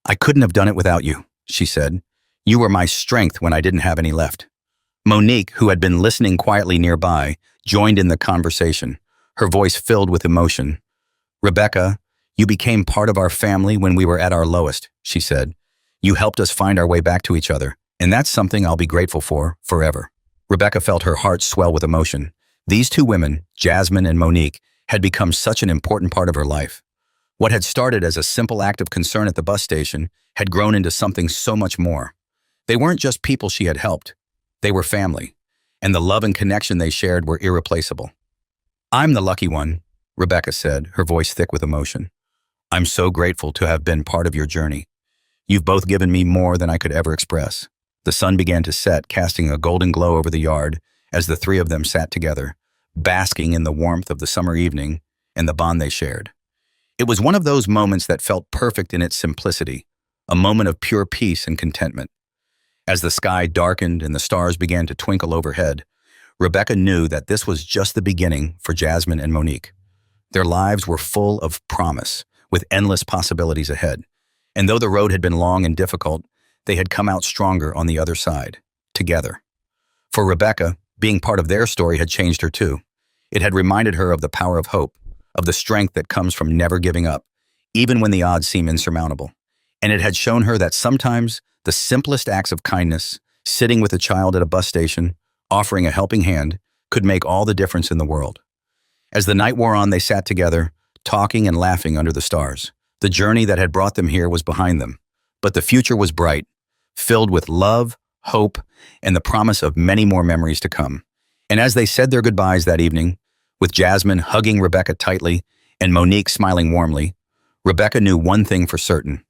"I couldn't have done it without you," she said. "You were my strength when I didn't have any left." Monique, who had been listening quietly nearby, joined in the conversation, her voice filled with emotion. "Rebecca, you became part of our family when we were at our lowest," she said. "You helped us find our way back to each other, and that's something I'll be grateful for forever." Rebecca felt her heart swell with emotion. These two women, Jasmine and Monique, had become such an important part of her life. What had started as a simple act of concern at the bus station had grown into something so much more. They weren't just people she had helped. They were family, and the love and connection they shared were irreplaceable. "I'm the lucky one," Rebecca said, her voice thick with emotion. "I'm so grateful to have been part of your journey. You've both given me more than I could ever express." The sun began to set, casting a golden glow over the yard as the three of them sat together, basking in the warmth of the summer evening and the bond they shared. It was one of those moments that felt perfect in its simplicity, a moment of pure peace and contentment. As the sky darkened and the stars began to twinkle overhead, Rebecca knew that this was just the beginning for Jasmine and Monique. Their lives were full of promise, with endless possibilities ahead. And though the road had been long and difficult, they had come out stronger on the other side, together. For Rebecca, being part of their story had changed her too. It had reminded her of the power of hope, of the strength that comes from never giving up, even when the odds seem insurmountable. And it had shown her that sometimes the simplest acts of kindness, sitting with a child at a bus station, offering a helping hand, could make all the difference in the world. As the night wore on, they sat together, talking and laughing under the stars. The journey that had brought them here was behind them, but the future was bright, filled with love, hope, and the promise of many more memories to come. And as they said their goodbyes that evening, with Jasmine hugging Rebecca tightly and Monique smiling warmly, Rebecca knew one thing for certain.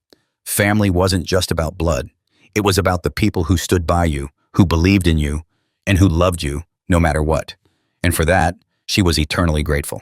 Family wasn't just about blood. It was about the people who stood by you, who believed in you, and who loved you no matter what. And for that, she was eternally grateful.